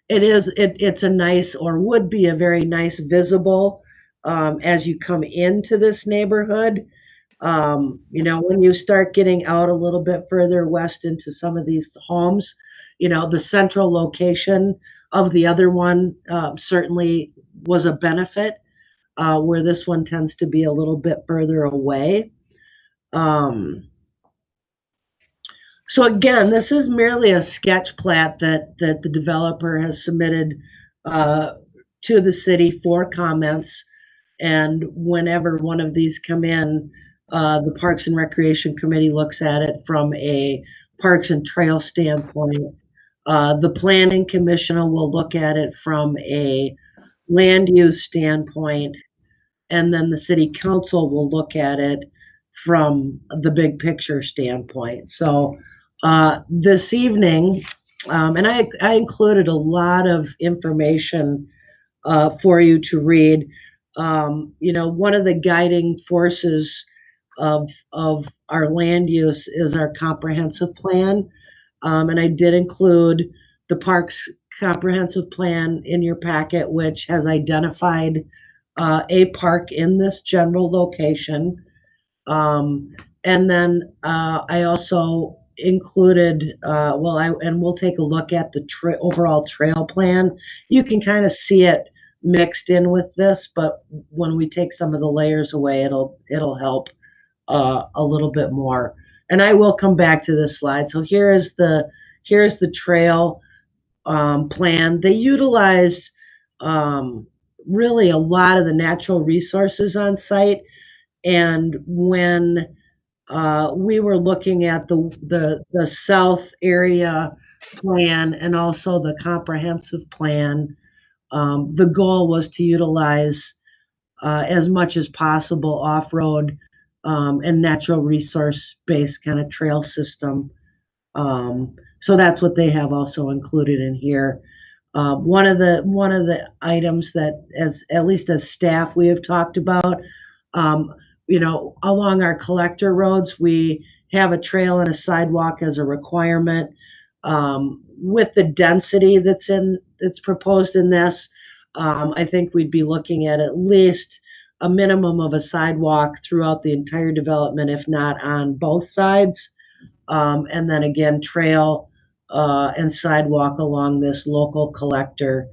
It's a nice, or would be a very nice visible as you come into this neighborhood. When you start getting out a little bit further west into some of these homes, the central location of the other one certainly was a benefit, where this one tends to be a little bit further away. So again, this is merely a sketch plat that the developer has submitted to the city for comments. And whenever one of these come in, the Parks and Recreation Committee looks at it from a Parks and Trail standpoint. The Planning Commission will look at it from a land use standpoint, and then the City Council will look at it from the big picture standpoint. So this evening, and I included a lot of information for you to read. One of the guiding forces of our land use is our comprehensive plan. And I did include the Parks Comprehensive Plan in your packet, which has identified a park in this general location. And then I also included, and we'll take a look at the overall trail plan. You can kind of see it mixed in with this, but when we take some of the layers away, it'll help a little bit more. And I will come back to this slide. So here's the trail plan. They utilize really a lot of the natural resources on site. And when we were looking at the south area plan and also the comprehensive plan, the goal was to utilize as much as possible off-road and natural resource-based kind of trail system. So that's what they have also included in here. One of the items that, at least as staff, we have talked about, along our collector roads, we have a trail and a sidewalk as a requirement. With the density that's proposed in this, I think we'd be looking at least a minimum of a sidewalk throughout the entire development, if not on both sides. And then again, trail and sidewalk along this local collector,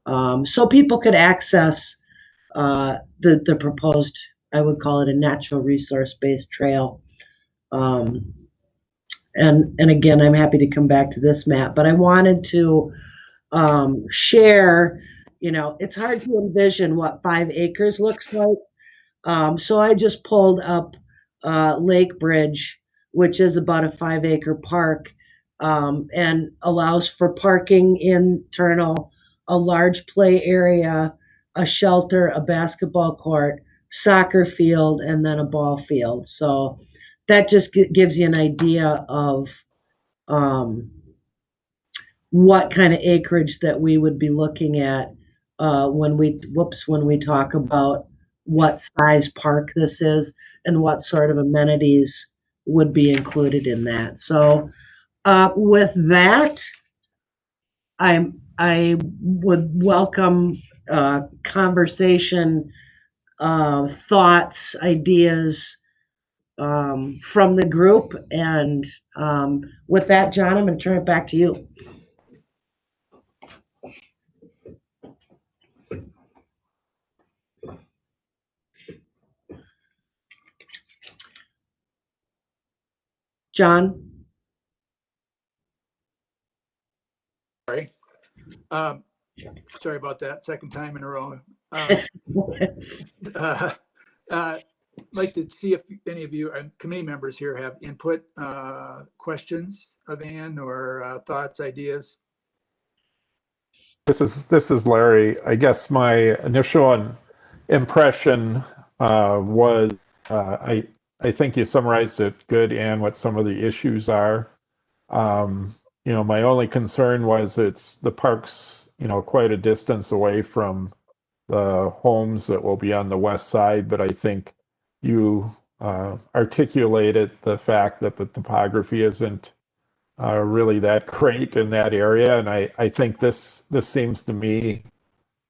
so people could access the proposed, I would call it a natural resource-based trail. And again, I'm happy to come back to this map, but I wanted to share, it's hard to envision what 5 acres looks like. So I just pulled up Lake Bridge, which is about a 5-acre park, and allows for parking internal, a large play area, a shelter, a basketball court, soccer field, and then a ball field. So that just gives you an idea of what kind of acreage that we would be looking at when we talk about what size park this is and what sort of amenities would be included in that. So with that, I would welcome conversation, thoughts, ideas from the group. And with that, John, I'm going to turn it back to you. John? Sorry. Sorry about that. Second time in a row. Like to see if any of you committee members here have input, questions of Ann, or thoughts, ideas. This is Larry. I guess my initial impression was I think you summarized it good, Ann, what some of the issues are. My only concern was the park's quite a distance away from the homes that will be on the west side, but I think you articulated the fact that the topography isn't really that great in that area, and I think this seems to me,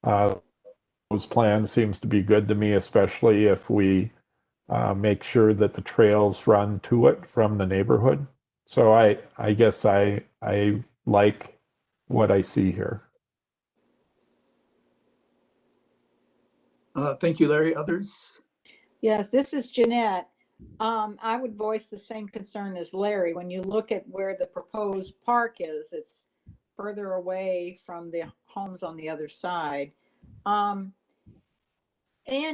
those plans seems to be good to me, especially if we make sure that the trails run to it from the neighborhood. So I guess I like what I see here. Thank you, Larry. Others? Yes, this is Jeanette. I would voice the same concern as Larry. When you look at where the proposed park is, it's further away from the homes on the other side. And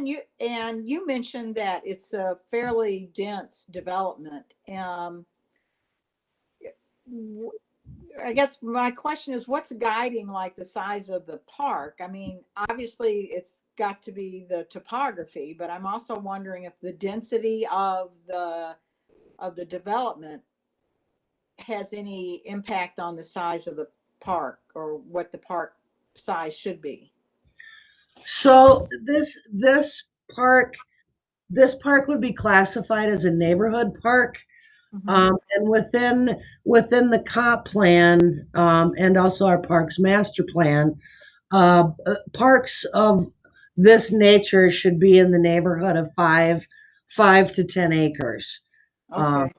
you mentioned that it's a fairly dense development. I guess my question is, what's guiding like the size of the park? I mean, obviously it's got to be the topography, but I'm also wondering if the density of the development has any impact on the size of the park or what the park size should be. So this park would be classified as a neighborhood park. And within the comp plan, and also our parks master plan, parks of this nature should be in the neighborhood of 5 to 10 acres. Okay.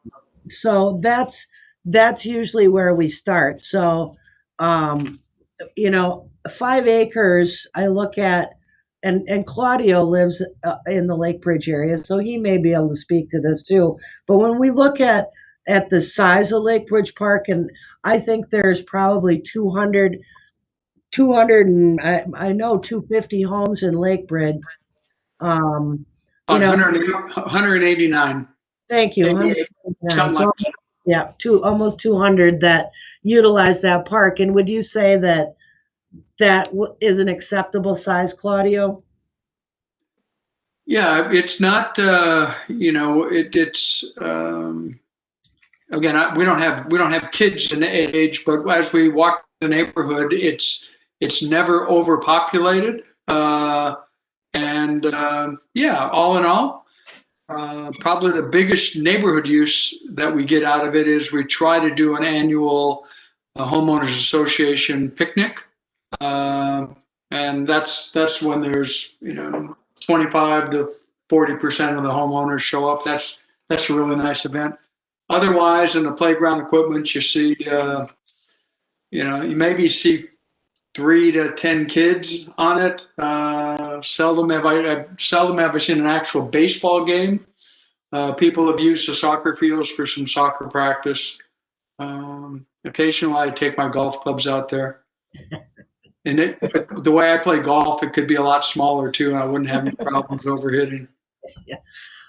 So that's that's usually where we start. So, 5 acres, I look at, and Claudio lives in the Lake Bridge area, so he may be able to speak to this too. But when we look at the size of Lake Bridge Park, and I think there's probably 200, and I know 250 homes in Lake Bridge. You know, 189. thank you. 88, something So, like that. yeah, almost 200 that utilize that park. And would you say that is an acceptable size, Claudio? Yeah, it's not, it's, again, we don't have kids in age, but as we walk the neighborhood, it's never overpopulated. Yeah, all in all, probably the biggest neighborhood use that we get out of it is we try to do an annual homeowners association picnic. And that's when there's, 25 to 40% of the homeowners show up. That's a really nice event. Otherwise, in the playground equipment, you see, you maybe see 3 to 10 kids on it. Seldom have I seen an actual baseball game. People have used the soccer fields for some soccer practice. Occasionally, I take my golf clubs out there. And the way I play golf, it could be a lot smaller too, and I wouldn't have any problems overhitting. Yeah.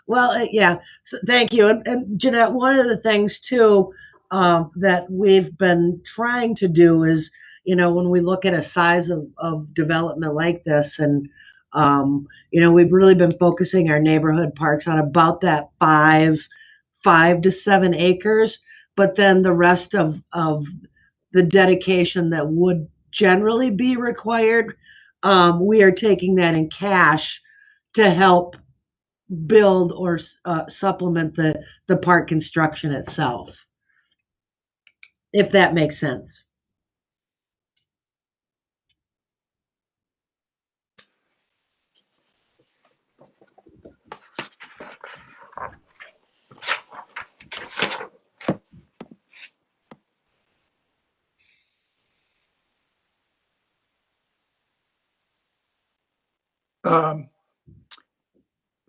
Well, yeah. So thank you. And Jeanette, one of the things too that we've been trying to do is, when we look at a size of development like this, and we've really been focusing our neighborhood parks on about that 5 to 7 acres, but then the rest of the dedication that would generally be required, we are taking that in cash to help build or supplement the park construction itself, if that makes sense.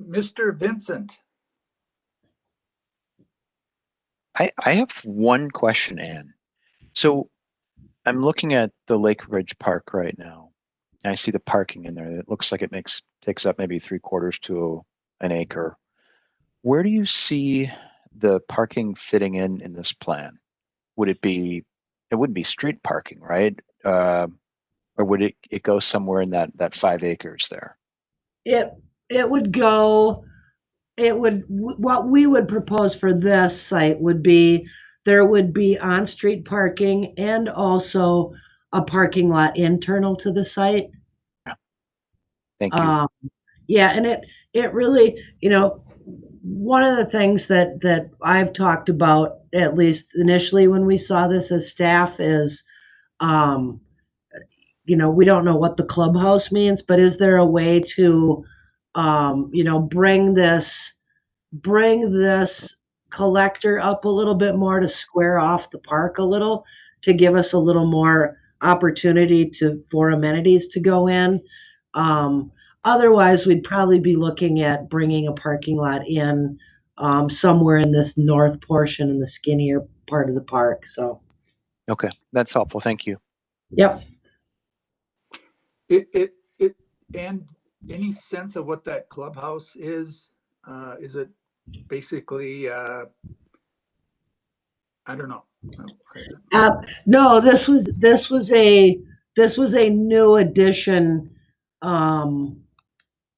Mr. Vincent. I have one question, Ann. So I'm looking at the Lake Ridge Park right now. And I see the parking in there. It looks like it takes up maybe 3/4 to an acre. Where do you see the parking fitting in this plan? Would it wouldn't be street parking, right? Or would it go somewhere in that 5 acres there? It would go, what we would propose for this site would be, there would be on-street parking and also a parking lot internal to the site. Thank you. Yeah, and it really, one of the things that I've talked about, at least initially when we saw this as staff, is, we don't know what the clubhouse means, but is there a way to, bring this collector up a little bit more to square off the park a little, to give us a little more opportunity for amenities to go in. Otherwise, we'd probably be looking at bringing a parking lot in somewhere in this north portion, in the skinnier part of the park. So, Okay, that's helpful. Thank you. yep. And any sense of what that clubhouse is? Is it basically, I don't know. No, this was a new addition from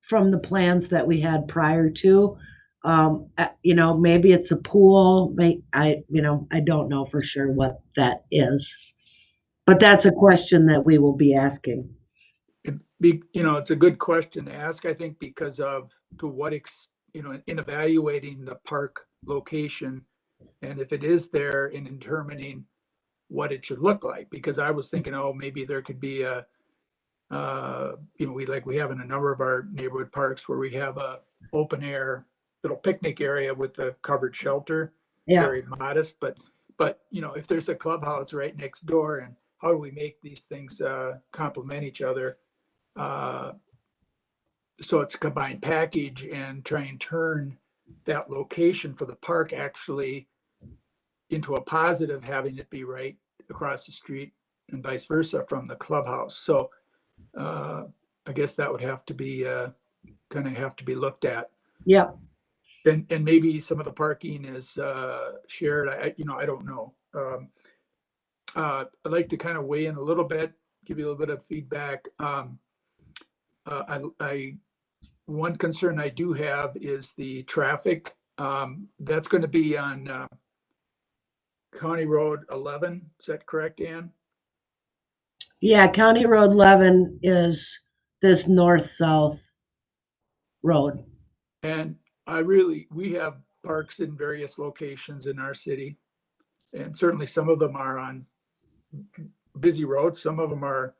the plans that we had prior to. Maybe it's a pool. I don't know for sure what that is, but that's a question that we will be asking. It's a good question to ask, I think, because of in evaluating the park location, and if it is there, in determining what it should look like. Because I was thinking, maybe there could be we have in a number of our neighborhood parks where we have a open air little picnic area with the covered shelter. Yeah. Very modest, but But, if there's a clubhouse right next door, and how do we make these things complement each other? So it's a combined package, and try and turn that location for the park actually into a positive, having it be right across the street and vice versa from the clubhouse. So I guess that would have to be looked at. Yep. And maybe some of the parking is shared. I don't know. I'd like to kind of weigh in a little bit, give you a little bit of feedback. One concern I do have is the traffic. That's going to be on County Road 11. Is that correct, Ann? Yeah, County Road 11 is this north-south road. And we have parks in various locations in our city. And certainly some of them are on busy roads. Some of them are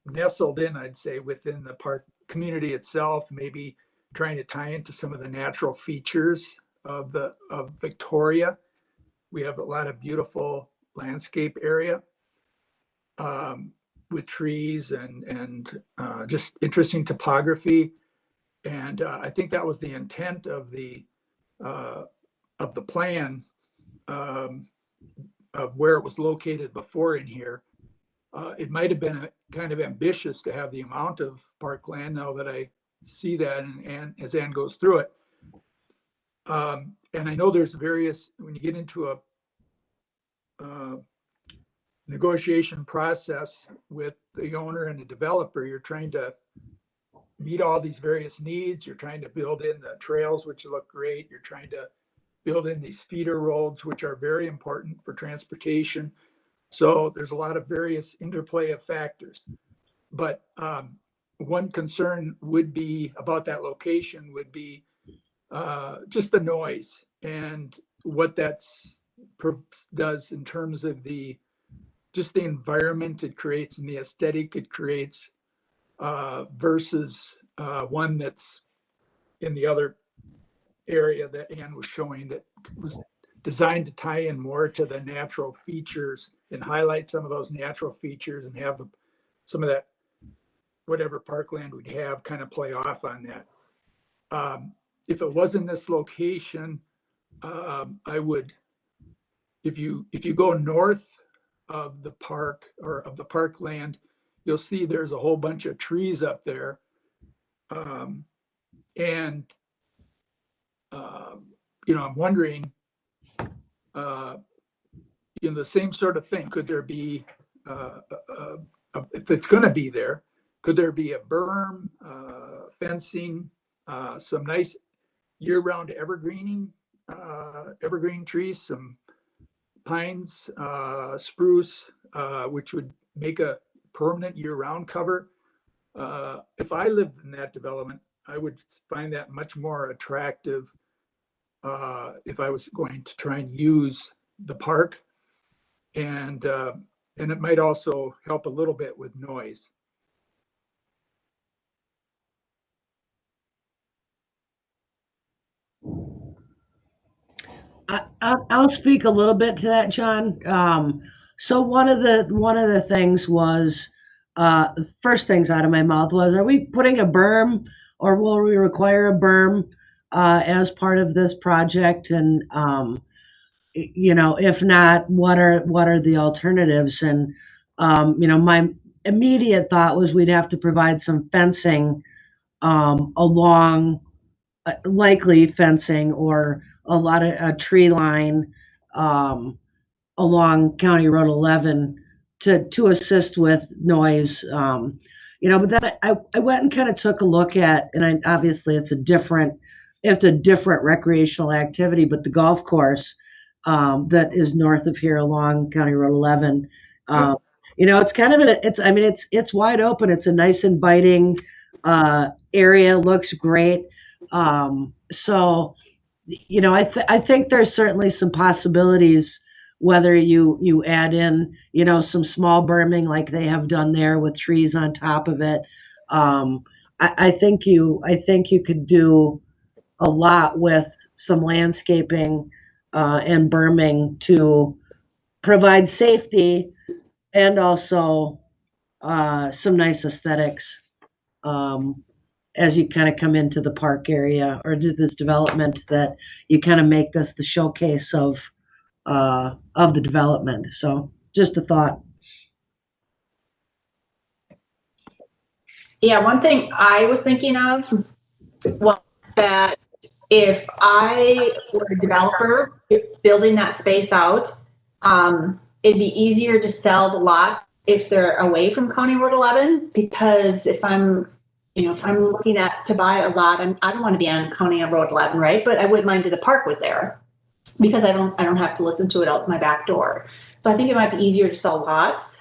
nestled in, I'd say, within the park community itself, maybe trying to tie into some of the natural features of Victoria. We have a lot of beautiful landscape area with trees and just interesting topography. And I think that was the intent of the plan of where it was located before in here. It might have been kind of ambitious to have the amount of parkland, now that I see that, and as Ann goes through it. And I know there's when you get into a negotiation process with the owner and the developer, you're trying to meet all these various needs. You're trying to build in the trails, which look great. You're trying to build in these feeder roads, which are very important for transportation. So there's a lot of various interplay of factors. But one concern would be about that location would be just the noise and what that does in terms of just the environment it creates and the aesthetic it creates versus one that's in the other area that Ann was showing, that was designed to tie in more to the natural features and highlight some of those natural features and have some of that, whatever parkland we'd have, kind of play off on that. If it was in this location, I would, if you go north of the park or of the parkland, you'll see there's a whole bunch of trees up there. And I'm wondering, the same sort of thing. Could there be, if it's going to be there, could there be a berm, fencing, some nice year-round evergreen trees, some pines, spruce, which would make a permanent year-round cover? If I lived in that development, I would find that much more attractive if I was going to try and use the park. And it might also help a little bit with noise. I'll speak a little bit to that, John. So one of the things was, the first things out of my mouth was, are we putting a berm, or will we require a berm as part of this project? And if not, what are the alternatives? And my immediate thought was we'd have to provide some fencing along, likely fencing or a lot of a tree line along County Road 11 to assist with noise. But then I went and kind of took a look at, and obviously it's a different recreational activity, but the golf course that is north of here along County Road 11. It's kind of it's wide open. It's a nice inviting area. Looks great. So I think there's certainly some possibilities, whether you add in some small berming like they have done there with trees on top of it. I think you could do a lot with some landscaping and berming to provide safety and also some nice aesthetics as you kind of come into the park area or do this development, that you kind of make this the showcase of the development. So just a thought. Yeah, one thing I was thinking of was that if I were a developer building that space out, it'd be easier to sell the lots if they're away from County Road 11, because if I'm looking at to buy a lot, I don't want to be on County Road 11, right? But I wouldn't mind if the park was there, because I don't have to listen to it out my back door. So I think it might be easier to sell lots.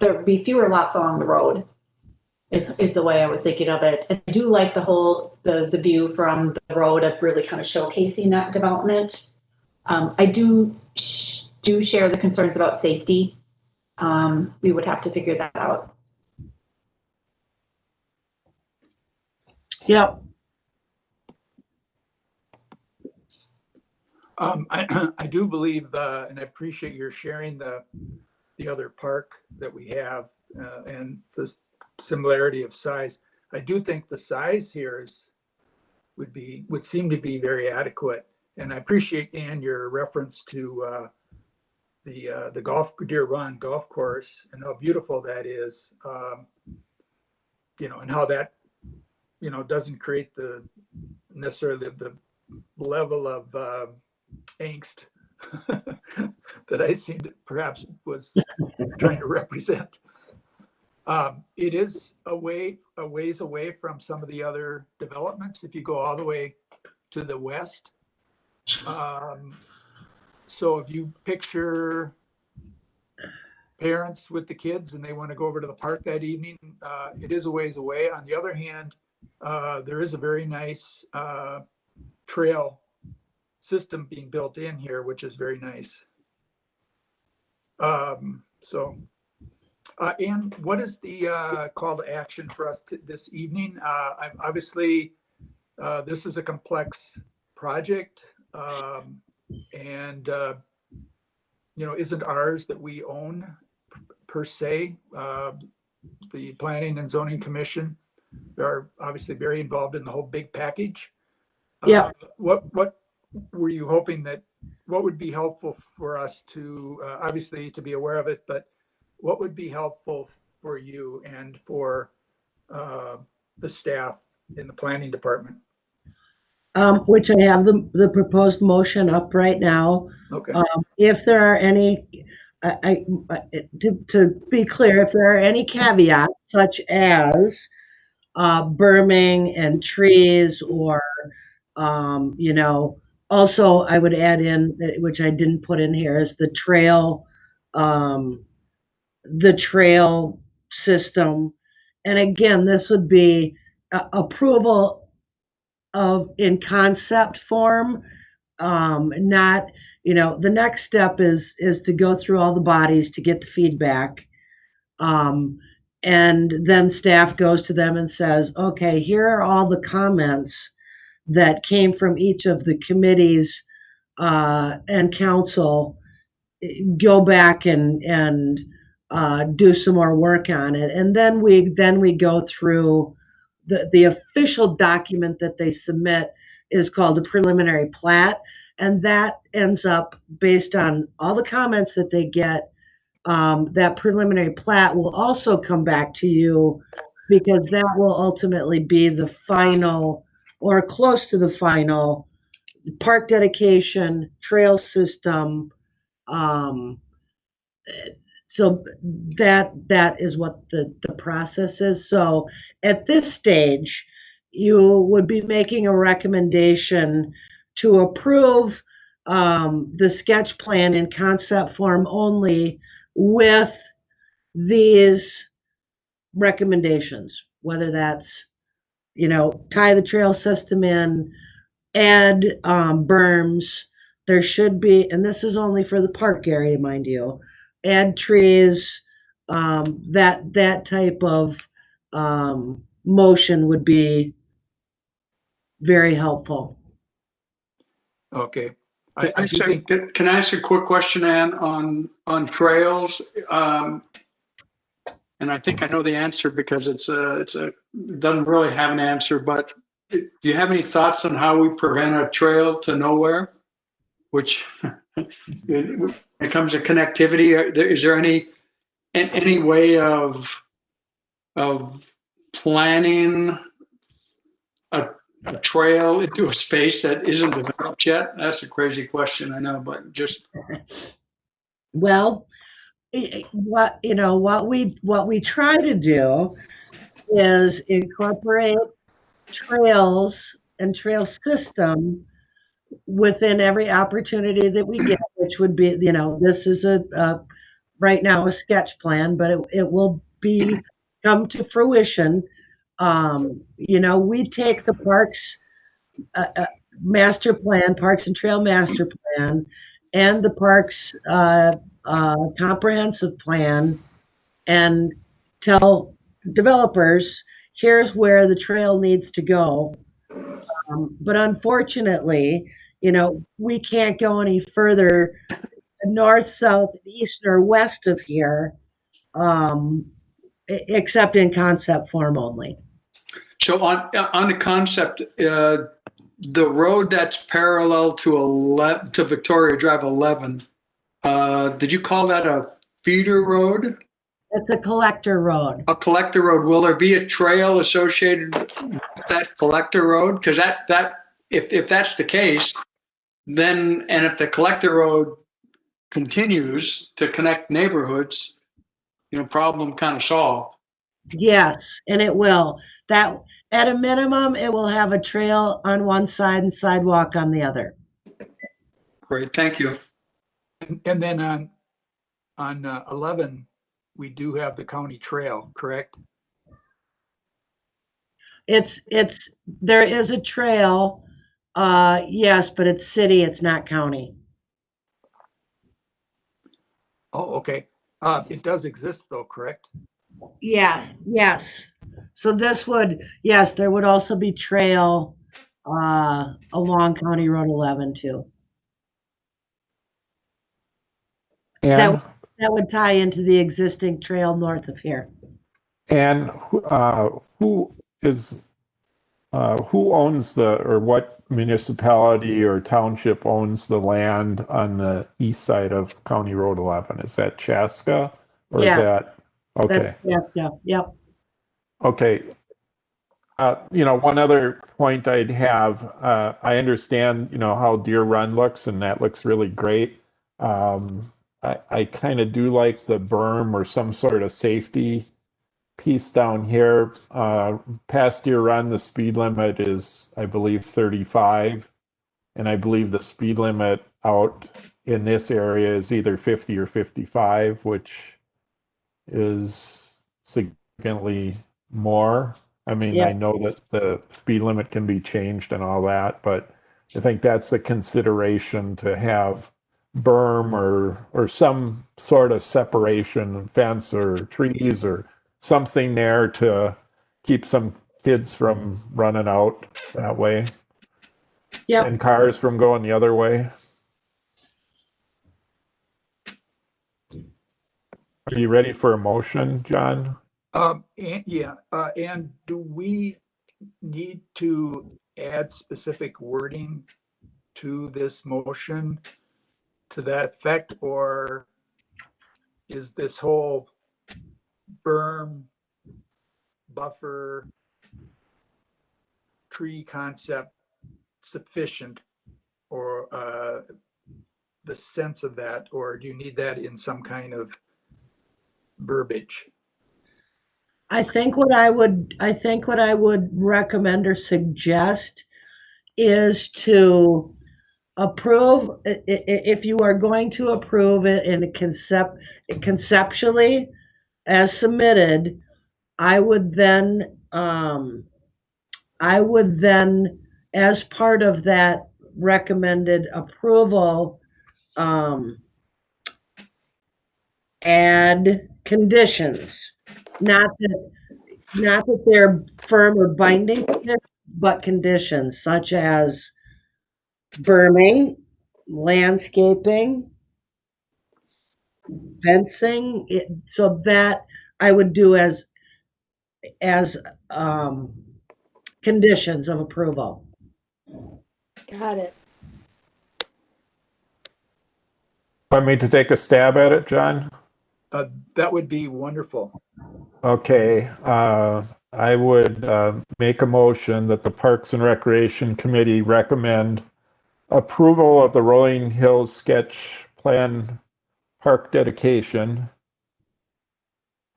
There would be fewer lots along the road. Is the way I was thinking of it. I do like the view from the road of really kind of showcasing that development. I do share the concerns about safety. We would have to figure that out. Yep. I do believe, and I appreciate your sharing the other park that we have and the similarity of size. I do think the size here would seem to be very adequate. And I appreciate, Ann, your reference to the Deer Run golf course and how beautiful that is, and how that, doesn't create necessarily the level of angst that I seemed to perhaps was trying to represent. It is a ways away from some of the other developments if you go all the way to the west. So if you picture parents with the kids and they want to go over to the park that evening, it is a ways away. On the other hand, there is a very nice trail system being built in here, which is very nice. Ann, what is the call to action for us this evening? Obviously, this is a complex project, and isn't ours that we own per se. The Planning and Zoning Commission are obviously very involved in the whole big package. Yeah. What were you hoping what would be helpful for us to, obviously to be aware of it, but what would be helpful for you and for the staff in the planning department? Which I have the proposed motion up right now. Okay. If there are any, to be clear, if there are any caveats such as berming and trees, or also I would add in, which I didn't put in here, is the trail system. And again, this would be approval of in concept form, not, the next step is to go through all the bodies to get the feedback. And then staff goes to them and says, okay, here are all the comments that came from each of the committees and council. Go back and do some more work on it. And then we go through the official document that they submit is called a preliminary plat. And that ends up, based on all the comments that they get, that preliminary plat will also come back to you, because that will ultimately be the final or close to the final park dedication, trail system. So that is what the process is. So at this stage, you would be making a recommendation to approve the sketch plan in concept form only, with these recommendations, whether that's, tie the trail system in, add berms. There should be, and this is only for the park area, mind you, add trees. That type of motion would be very helpful. Okay. I do think, Can I ask a quick question, Ann, on trails? And I think I know the answer because it doesn't really have an answer, but do you have any thoughts on how we prevent a trail to nowhere? Which when it comes to connectivity, is there any way of planning a trail into a space that isn't developed yet? That's a crazy question, I know, but just. Well, what we try to do is incorporate trails and trail system within every opportunity that we get, which would be, this is right now a sketch plan, but it will come to fruition. We take the parks master plan, Parks and Trail master plan, and the parks comprehensive plan, and tell developers, here's where the trail needs to go. But unfortunately, we can't go any further north, south, east, or west of here, except in concept form only. So on the concept, the road that's parallel to Victoria Drive 11, did you call that a feeder road? It's a collector road. A collector road. Will there be a trail associated with that collector road? Because if that's the case, then, and if the collector road continues to connect neighborhoods, problem kind of solved. Yes, and it will. That, at a minimum, it will have a trail on one side and sidewalk on the other. Great, thank you. and then on 11, we do have the county trail, correct? There is a trail, yes, but it's city, it's not county. Oh, okay. It does exist though, correct? Yeah, yes. So yes, there would also be trail along County Road 11 too. And That would tie into the existing trail north of here. and who owns or what municipality or township owns the land on the east side of County Road 11? Is that Chaska, or Yeah. is that okay? Yeah, yep. Okay. One other point I'd have, I understand, how Deer Run looks, and that looks really great. I kind of do like the berm or some sort of safety piece down here. Past Deer Run, the speed limit is, I believe, 35. And I believe the speed limit out in this area is either 50 or 55, which is significantly more. I mean, Yeah. I know that the speed limit can be changed and all that, but I think that's a consideration to have berm or some sort of separation, fence or trees or something there to keep some kids from running out that way. Yep. And cars from going the other way. Are you ready for a motion, John? And do we need to add specific wording to this motion to that effect, or is this whole berm, buffer, tree concept sufficient, or the sense of that, or do you need that in some kind of verbiage? I think what I would recommend or suggest is to approve, if you are going to approve it in conceptually as submitted, I would then as part of that recommended approval, add conditions, not that they're firm or binding conditions, but conditions such as berming, landscaping, fencing, so that I would do as conditions of approval. Got it. Want me to take a stab at it, John? That would be wonderful. Okay, I would make a motion that the Parks and Recreation Committee recommend approval of the Rolling Hills sketch plan park dedication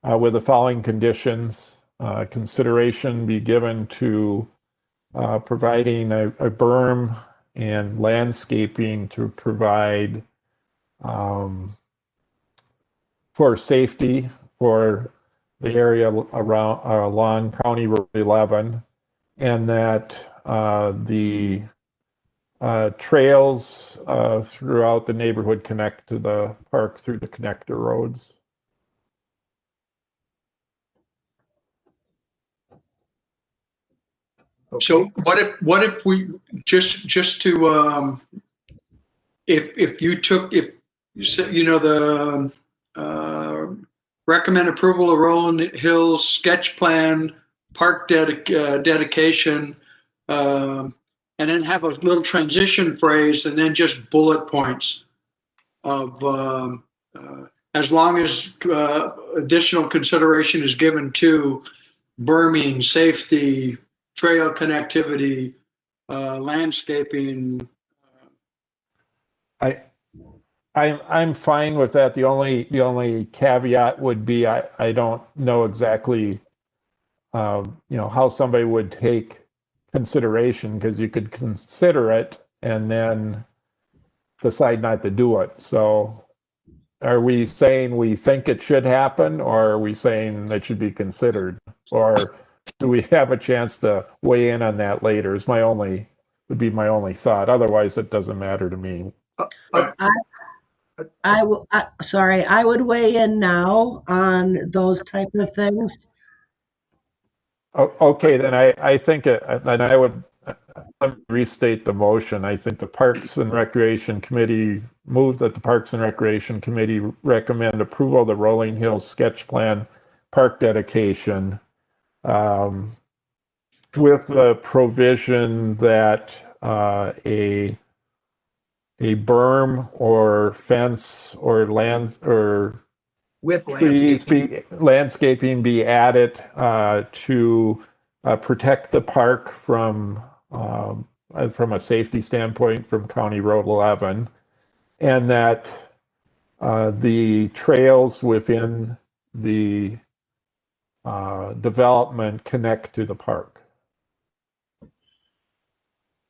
with the following conditions. Consideration be given to providing a berm and landscaping to provide for safety for the area around along County Road 11, and that the trails throughout the neighborhood connect to the park through the connector roads. So what if we just to if you took, if you said, you know, the recommend approval of Rolling Hills sketch plan park dedication, and then have a little transition phrase and then just bullet points of as long as additional consideration is given to berming, safety, trail connectivity, landscaping. I'm fine with that. The only caveat would be I don't know exactly how somebody would take consideration, because you could consider it and then decide not to do it. So are we saying we think it should happen, or are we saying it should be considered, or do we have a chance to weigh in on that later? Would be my only thought. Otherwise, it doesn't matter to me. I would weigh in now on those type of things. Okay, then I think then I would let me restate the motion. I think the Parks and Recreation Committee move that the Parks and Recreation Committee recommend approval of the Rolling Hills sketch plan park dedication, with the provision that a berm or fence or land or With trees landscaping be added to protect the park from a safety standpoint from County Road 11, and that the trails within the development connect to the park.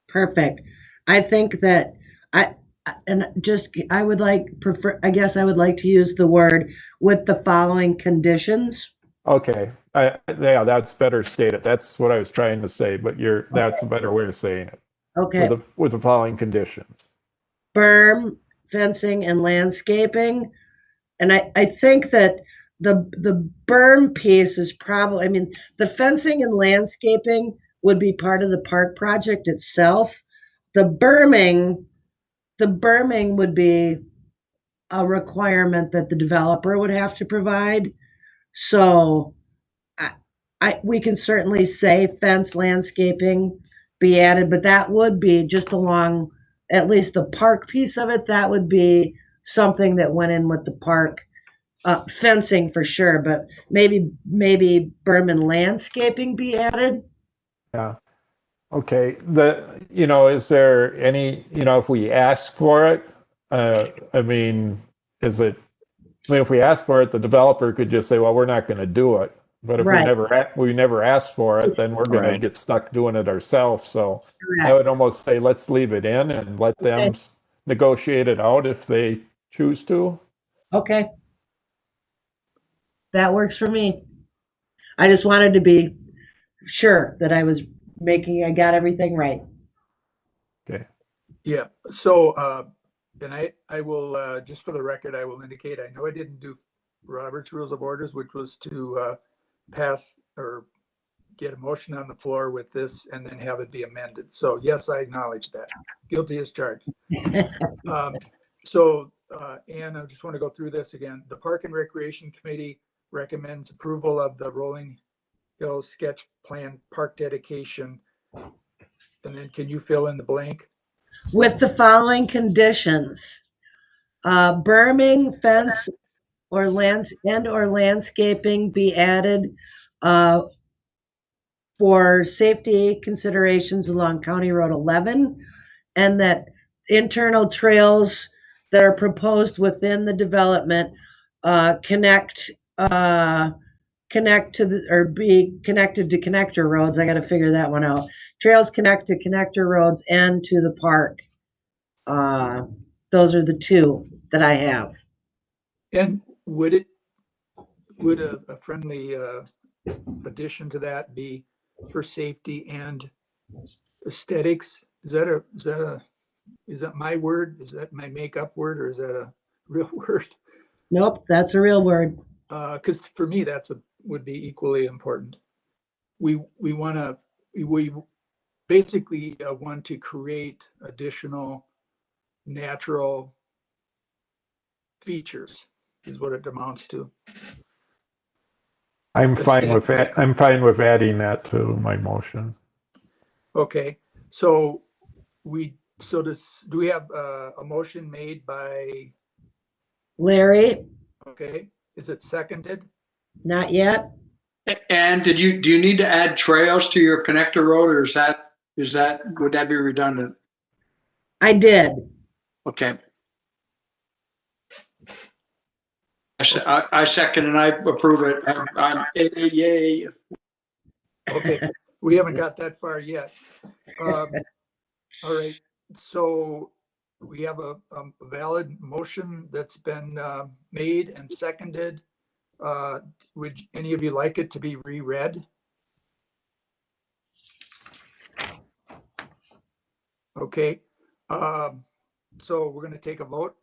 Perfect. I think that I would like to use the word with the following conditions. Okay, yeah, that's better stated. That's what I was trying to say, but that's a better way of saying it. Okay. With the following conditions. Berm, fencing, and landscaping. And I think that the berm piece is probably, I mean, the fencing and landscaping would be part of the park project itself. The berming would be a requirement that the developer would have to provide. So we can certainly say fence, landscaping be added, but that would be just along at least the park piece of it. That would be something that went in with the park. Fencing for sure, but maybe berm and landscaping be added. Yeah. Okay. Is there any, if we ask for it, I mean, if we ask for it, the developer could just say, well, we're not going to do it. But if we never ask for it, then we're going to get stuck doing it ourselves. So Correct. I would almost say, let's leave it in and let them negotiate it out if they choose to. Okay. That works for me. I just wanted to be sure that I got everything right. Okay. Yeah, so, and I will, just for the record, I will indicate, I know I didn't do Robert's Rules of Orders, which was to pass or get a motion on the floor with this and then have it be amended. So yes, I acknowledge that. Guilty as charged. Ann, I just want to go through this again. The Park and Recreation Committee recommends approval of the Rolling Hills sketch plan park dedication. And then can you fill in the blank? With the following conditions. Berming, fence, or landscaping be added for safety considerations along County Road 11, and that internal trails that are proposed within the development connect to the, or be connected to connector roads. I got to figure that one out. Trails connect to connector roads and to the park. Those are the two that I have. And would a friendly addition to that be for safety and aesthetics? Is that my word? Is that my makeup word, or is that a real word? Nope, that's a real word. Because for me, would be equally important. We basically want to create additional natural features, is what it amounts to. I'm fine with adding that to my motion. Okay, so do we have a motion made by Larry, Okay, is it seconded? not yet. And do you need to add trails to your connector road, or would that be redundant? I did. Okay. I second and I approve it. Yay. Okay, we haven't got that far yet. All right, so we have a valid motion that's been made and seconded. Would any of you like it to be reread? Okay, so we're going to take a vote.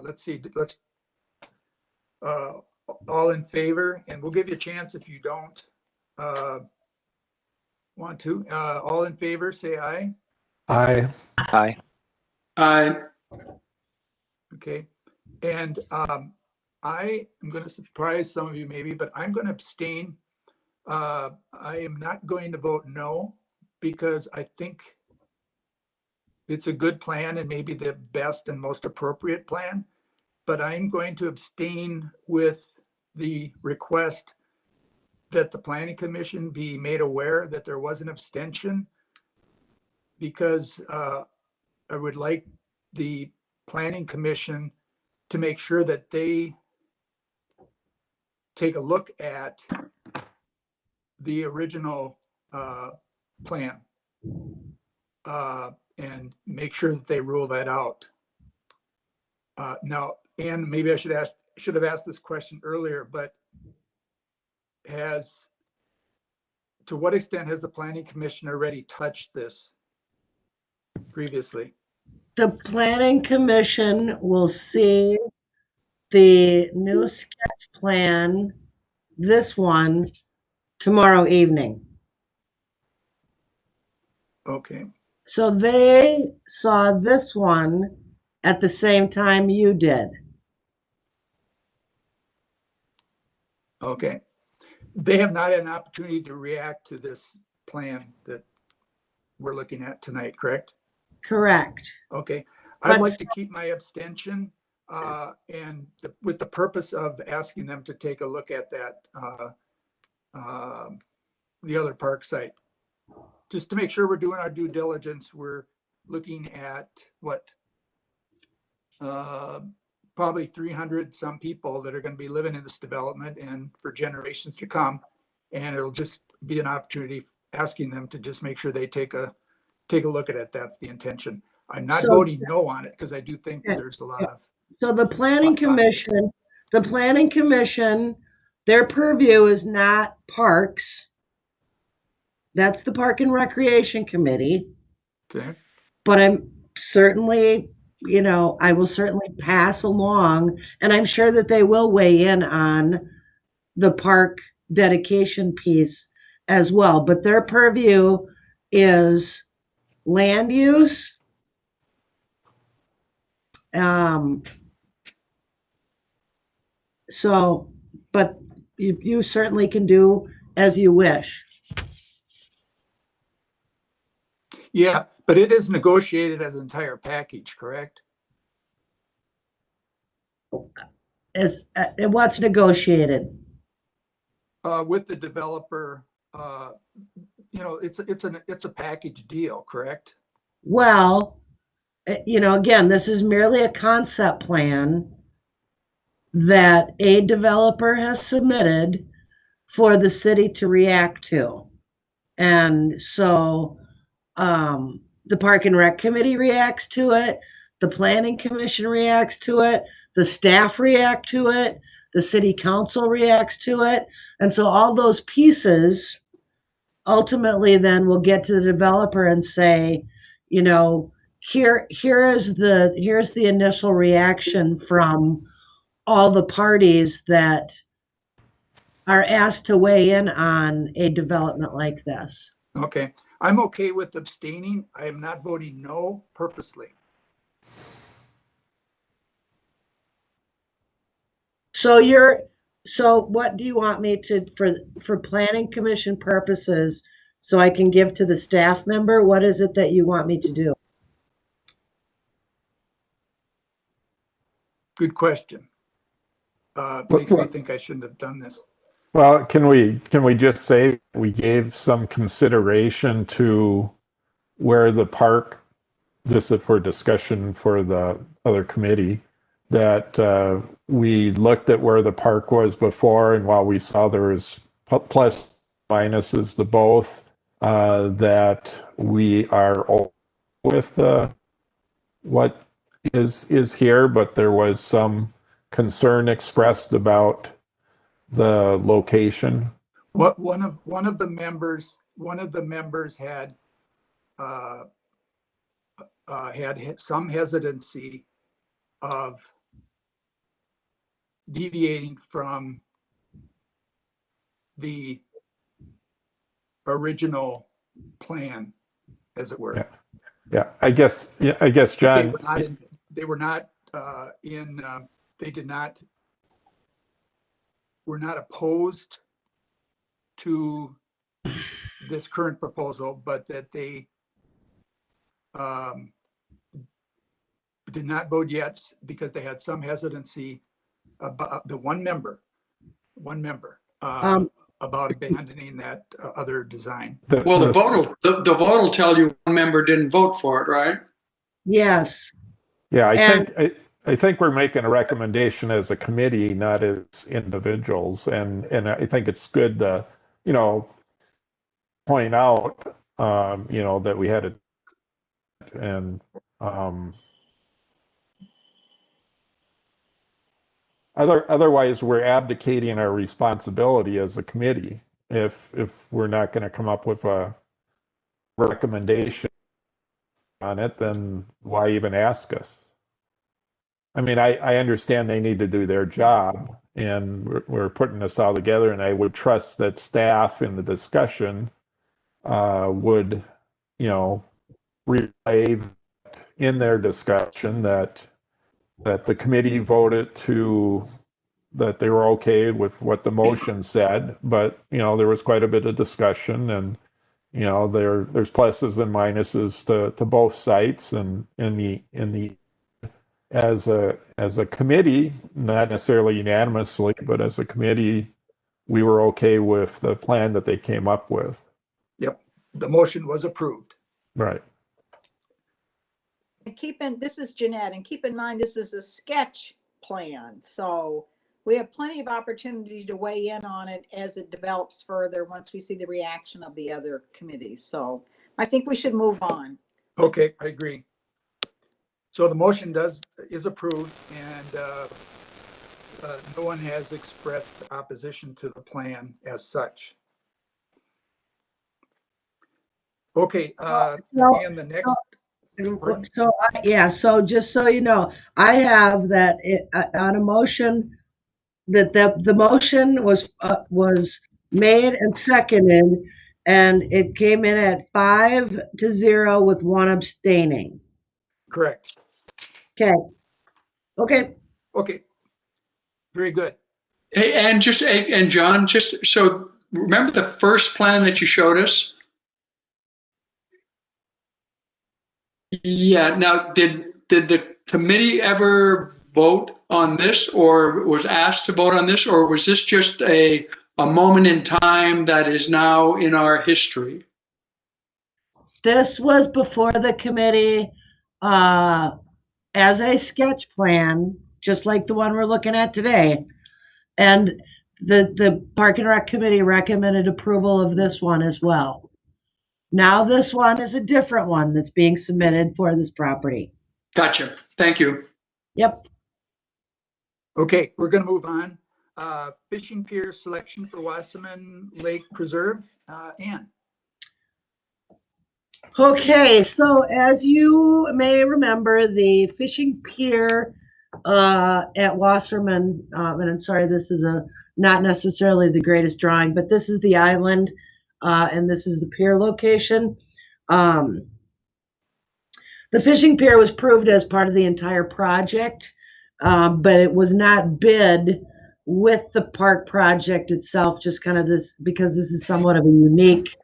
Let's see, all in favor, and we'll give you a chance if you don't want to. All in favor, say aye. Aye. Aye. Aye. Okay, and I am going to surprise some of you maybe, but I'm going to abstain. I am not going to vote no, because I think it's a good plan and maybe the best and most appropriate plan, but I'm going to abstain with the request that the Planning Commission be made aware that there was an abstention, because I would like the Planning Commission to make sure that they take a look at the original plan and make sure that they rule that out. Now, and maybe I should have asked this question earlier, but to what extent has the Planning Commission already touched this previously? The Planning Commission will see the new sketch plan, this one, tomorrow evening. Okay, So they saw this one at the same time you did. okay. They have not had an opportunity to react to this plan that we're looking at tonight, correct? Correct. Okay, But- I'd like to keep my abstention with the purpose of asking them to take a look at that, the other park site. Just to make sure we're doing our due diligence, we're looking at what? Probably 300 some people that are going to be living in this development and for generations to come. And it'll just be an opportunity asking them to just make sure they take a look at it. That's the intention. I'm not voting no on it, because I do think there's a lot of. So the Planning Commission, their purview is not parks. That's the Park and Recreation Committee. Okay. But I'm certainly, I will certainly pass along, and I'm sure that they will weigh in on the park dedication piece as well, but their purview is land use. So, but you certainly can do as you wish. Yeah, but it is negotiated as an entire package, correct? As what's negotiated? With the developer, it's a package deal, correct? Well, again, this is merely a concept plan that a developer has submitted for the city to react to. And so the Park and Rec Committee reacts to it, the Planning Commission reacts to it, the staff react to it, the city council reacts to it. And so all those pieces ultimately then will get to the developer and say, here's the initial reaction from all the parties that are asked to weigh in on a development like this. Okay, I'm okay with abstaining. I am not voting no purposely. So what do you want me to, for planning commission purposes, so I can give to the staff member? What is it that you want me to do? Good question. Makes me think I shouldn't have done this. Well, can we just say we gave some consideration to where the park, just for discussion for the other committee, that we looked at where the park was before, and while we saw there was plus minuses to both, that we are with what is here, but there was some concern expressed about the location. What one of the members had had some hesitancy of deviating from the original plan, as it were. Yeah. I guess, John. Were not opposed to this current proposal, but that they did not vote yes because they had some hesitancy about the one member about abandoning that other design. The vote will tell you one member didn't vote for it, right? Yes. Yeah, I think we're making a recommendation as a committee, not as individuals, and I think it's good to, point out, that we had it, and otherwise we're abdicating our responsibility as a committee if we're not going to come up with a recommendation on it. Then why even ask us? I mean, I understand they need to do their job, and we're putting this all together, and I would trust that staff in the discussion would, relay in their discussion that the committee voted that they were okay with what the motion said, but, there was quite a bit of discussion, and, there's pluses and minuses to both sites, and in the as a committee, not necessarily unanimously, but as a committee, we were okay with the plan that they came up with. Yep, the motion was approved. Right. And this is Jeanette, and keep in mind, this is a sketch plan. So we have plenty of opportunity to weigh in on it as it develops further once we see the reaction of the other committees. So I think we should move on. Okay, I agree. So the motion is approved, and no one has expressed opposition to the plan as such. Okay, and the next. So just so you know, I have that on a motion that the motion was made and seconded, and it came in at 5-0 with one abstaining. Correct. Okay. Okay. Okay. Very good. Hey, and John, just so remember the first plan that you showed us? Yeah. Now, did the committee ever vote on this, or was asked to vote on this, or was this just a moment in time that is now in our history? This was before the committee as a sketch plan, just like the one we're looking at today. And the Park and Rec Committee recommended approval of this one as well. Now this one is a different one that's being submitted for this property. Gotcha. Thank you. Yep. Okay, we're going to move on. Fishing pier selection for Wassermann Lake Preserve. Ann. Okay, so as you may remember, the fishing pier at Wassermann, and I'm sorry, this is not necessarily the greatest drawing, but this is the island, and this is the pier location. The fishing pier was approved as part of the entire project, but it was not bid with the park project itself, just kind of this, because this is somewhat of a unique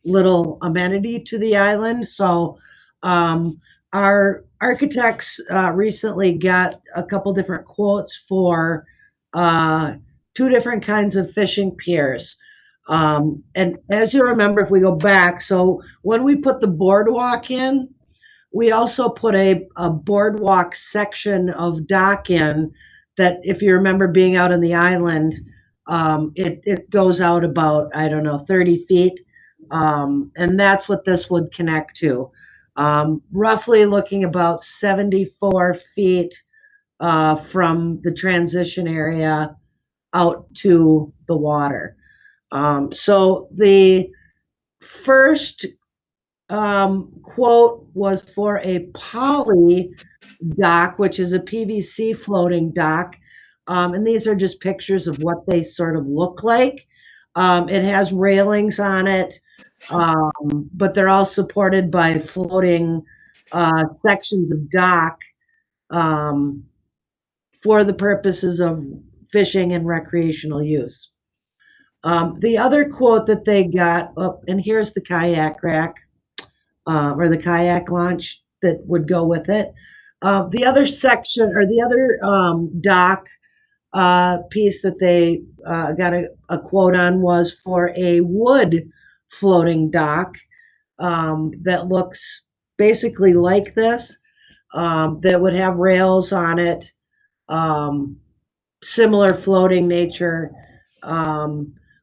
little amenity to the island. So our architects recently got a couple different quotes for 2 different kinds of fishing piers. And as you remember, if we go back, so when we put the boardwalk in, we also put a boardwalk section of dock in that, if you remember being out on the island, it goes out about, I don't know, 30 feet. And that's what this would connect to. Roughly looking about 74 feet from the transition area out to the water. So the first quote was for a poly dock, which is a PVC floating dock. And these are just pictures of what they sort of look like. It has railings on it, but they're all supported by floating sections of dock for the purposes of fishing and recreational use. The other quote that they got, and here's the kayak rack or the kayak launch that would go with it. The other section, or the other dock piece that they got a quote on, was for a wood floating dock that looks basically like this, that would have rails on it, similar floating nature.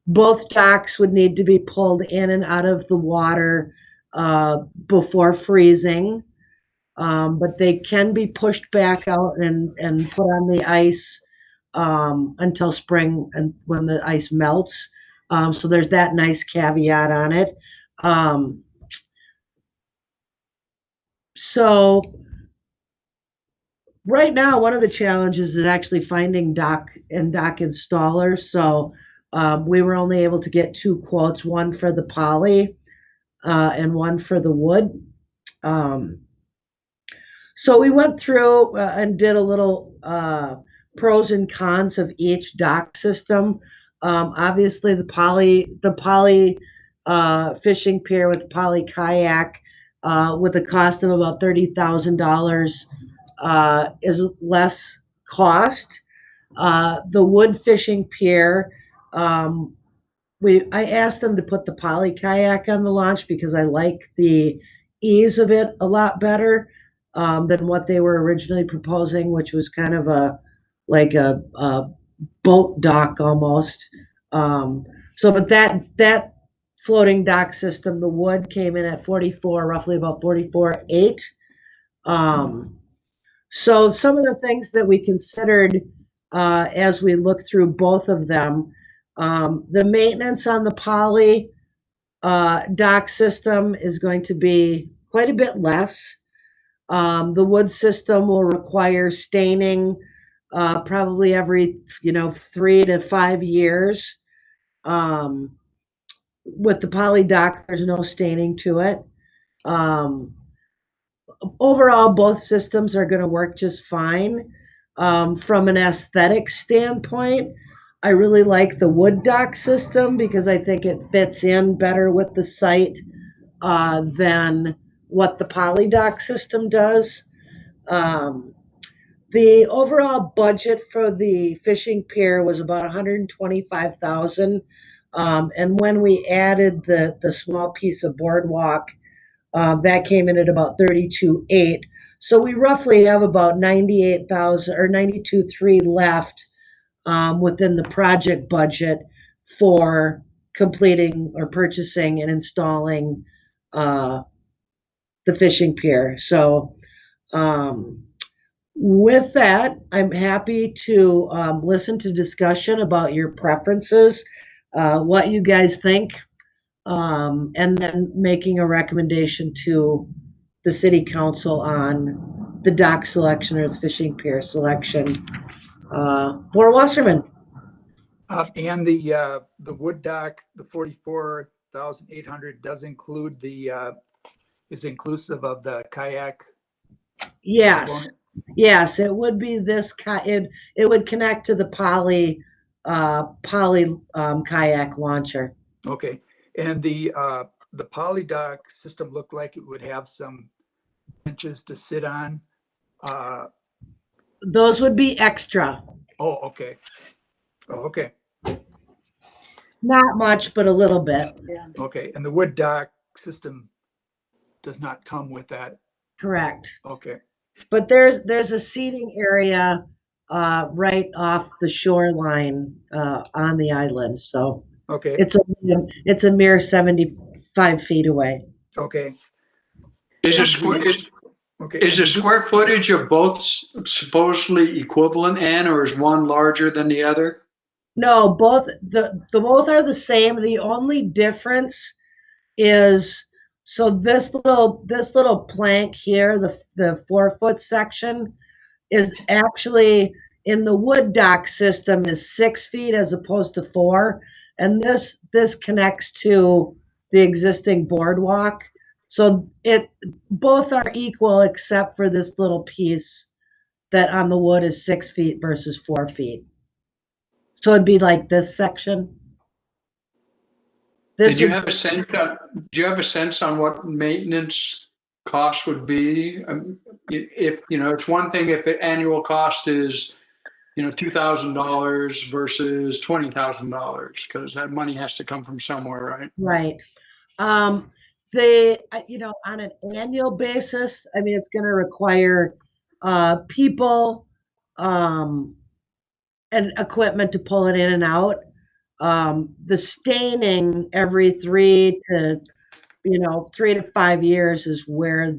Both docks would need to be pulled in and out of the water before freezing, but they can be pushed back out and put on the ice until spring, and when the ice melts. So there's that nice caveat on it. So right now, one of the challenges is actually finding dock installers. So we were only able to get 2 quotes, one for the poly and one for the wood. So we went through and did a little pros and cons of each dock system. Obviously, the poly fishing pier with poly kayak with a cost of about $30,000 is less cost. The wood fishing pier, I asked them to put the poly kayak on the launch because I like the ease of it a lot better than what they were originally proposing, which was kind of like a boat dock almost. But that floating dock system, the wood, came in at 44, roughly about 44.8. So some of the things that we considered as we looked through both of them, the maintenance on the poly dock system is going to be quite a bit less. The wood system will require staining probably every, 3 to 5 years. With the poly dock, there's no staining to it. Overall, both systems are going to work just fine. From an aesthetic standpoint, I really like the wood dock system because I think it fits in better with the site than what the poly dock system does. The overall budget for the fishing pier was about 125,000. And when we added the small piece of boardwalk, that came in at about 32.8. So we roughly have about 98,000 or 92.3 left within the project budget for completing or purchasing and installing the fishing pier. So with that, I'm happy to listen to discussion about your preferences, what you guys think, and then making a recommendation to the city council on the dock selection or the fishing pier selection for Wassermann. And the wood dock, the 44,800 does include is inclusive of the kayak. Yes, component? yes, it would be this it would connect to the poly kayak launcher. Okay, and the poly dock system looked like it would have some benches to sit on. Those would be extra. Oh, okay. Oh, okay. Not much, but a little bit. Okay, and the wood dock system does not come with that. Correct. Okay. But there's a seating area right off the shoreline on the island. So Okay. it's a mere 75 feet away. Okay. Is Okay. the square footage of both supposedly equivalent, Ann, or is one larger than the other? No, both both are the same. The only difference is so this little plank here, the 4-foot section, is actually in the wood dock system is 6 feet as opposed to 4, and this connects to the existing boardwalk. So both are equal except for this little piece that on the wood is 6 feet versus 4 feet. So it'd be like this section. Do you have a sense on what maintenance costs would be? If it's one thing if the annual cost is $2,000 versus $20,000 because that money has to come from somewhere, right? Right. On an annual basis, I mean, it's going to require people and equipment to pull it in and out. The staining every 3 to 5 years is where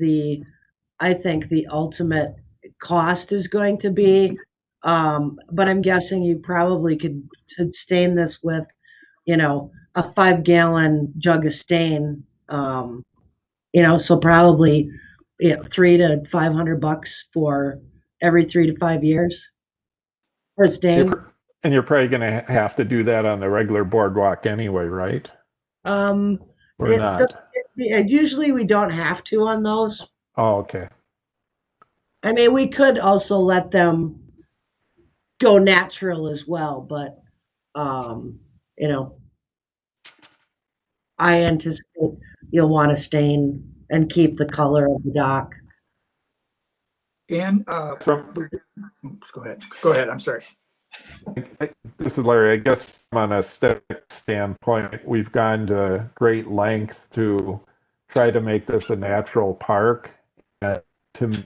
I think the ultimate cost is going to be. But I'm guessing you probably could stain this with, a 5-gallon jug of stain. So probably $300 to $500 for every 3 to 5 years for a stain. And you're probably going to have to do that on the regular boardwalk anyway, right? Or not? Usually we don't have to on those. Oh, okay. I mean, we could also let them go natural as well, but I anticipate you'll want to stain and keep the color of the dock. And oops, go ahead. Go ahead. I'm sorry. This is Larry. I guess from an aesthetic standpoint, we've gone to great length to try to make this a natural park. To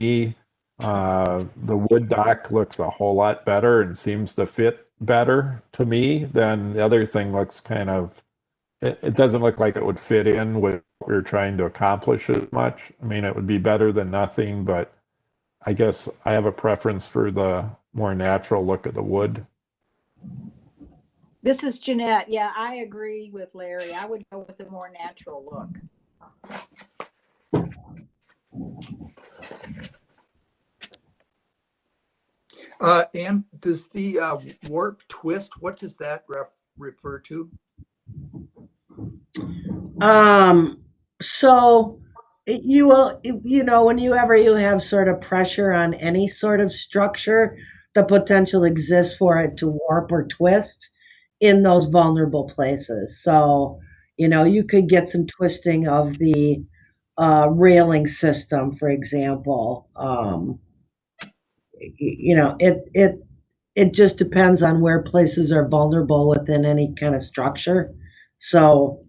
me, the wood dock looks a whole lot better and seems to fit better to me than the other thing looks kind of, it doesn't look like it would fit in with what we're trying to accomplish as much. I mean, it would be better than nothing, but I guess I have a preference for the more natural look of the wood. This is Jeanette. Yeah, I agree with Larry. I would go with a more natural look. And does the warp twist, what does that refer to? So you will, you know, whenever you have sort of pressure on any sort of structure, the potential exists for it to warp or twist in those vulnerable places. So, you know, you could get some twisting of the railing system, for example. You know, it just depends on where places are vulnerable within any kind of structure. So,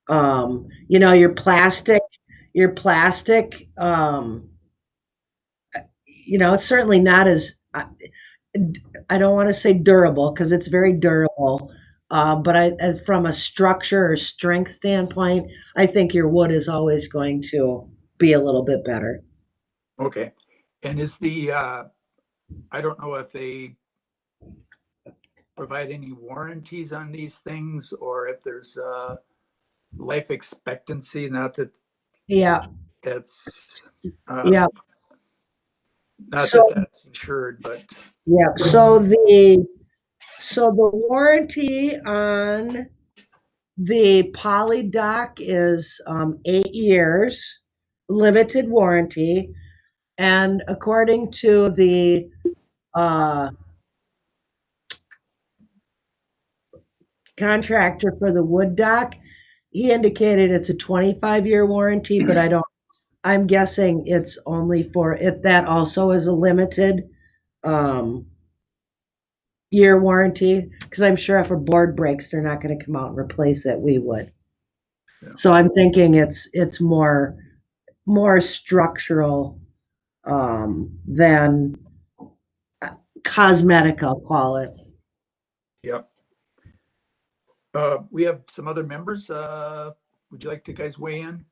you know, your plastic, you know, it's certainly not as, I don't want to say durable because it's very durable. But as from a structure or strength standpoint, I think your wood is always going to be a little bit better. Okay. And is the, I don't know if they provide any warranties on these things or if there's life expectancy, not that Yeah, that's, yeah. not So, that that's insured, but yeah. So the warranty on the poly dock is 8 years, limited warranty, and according to the uh, contractor for the wood dock, he indicated it's a 25-year warranty, but I'm guessing it's only for, if that also is a limited um, year warranty, because I'm sure if a board breaks, they're not going to come out and replace it. We would. Yeah. So I'm thinking it's more structural than cosmetic, I'll call it. yep. We have some other members. Would you like to guys weigh in?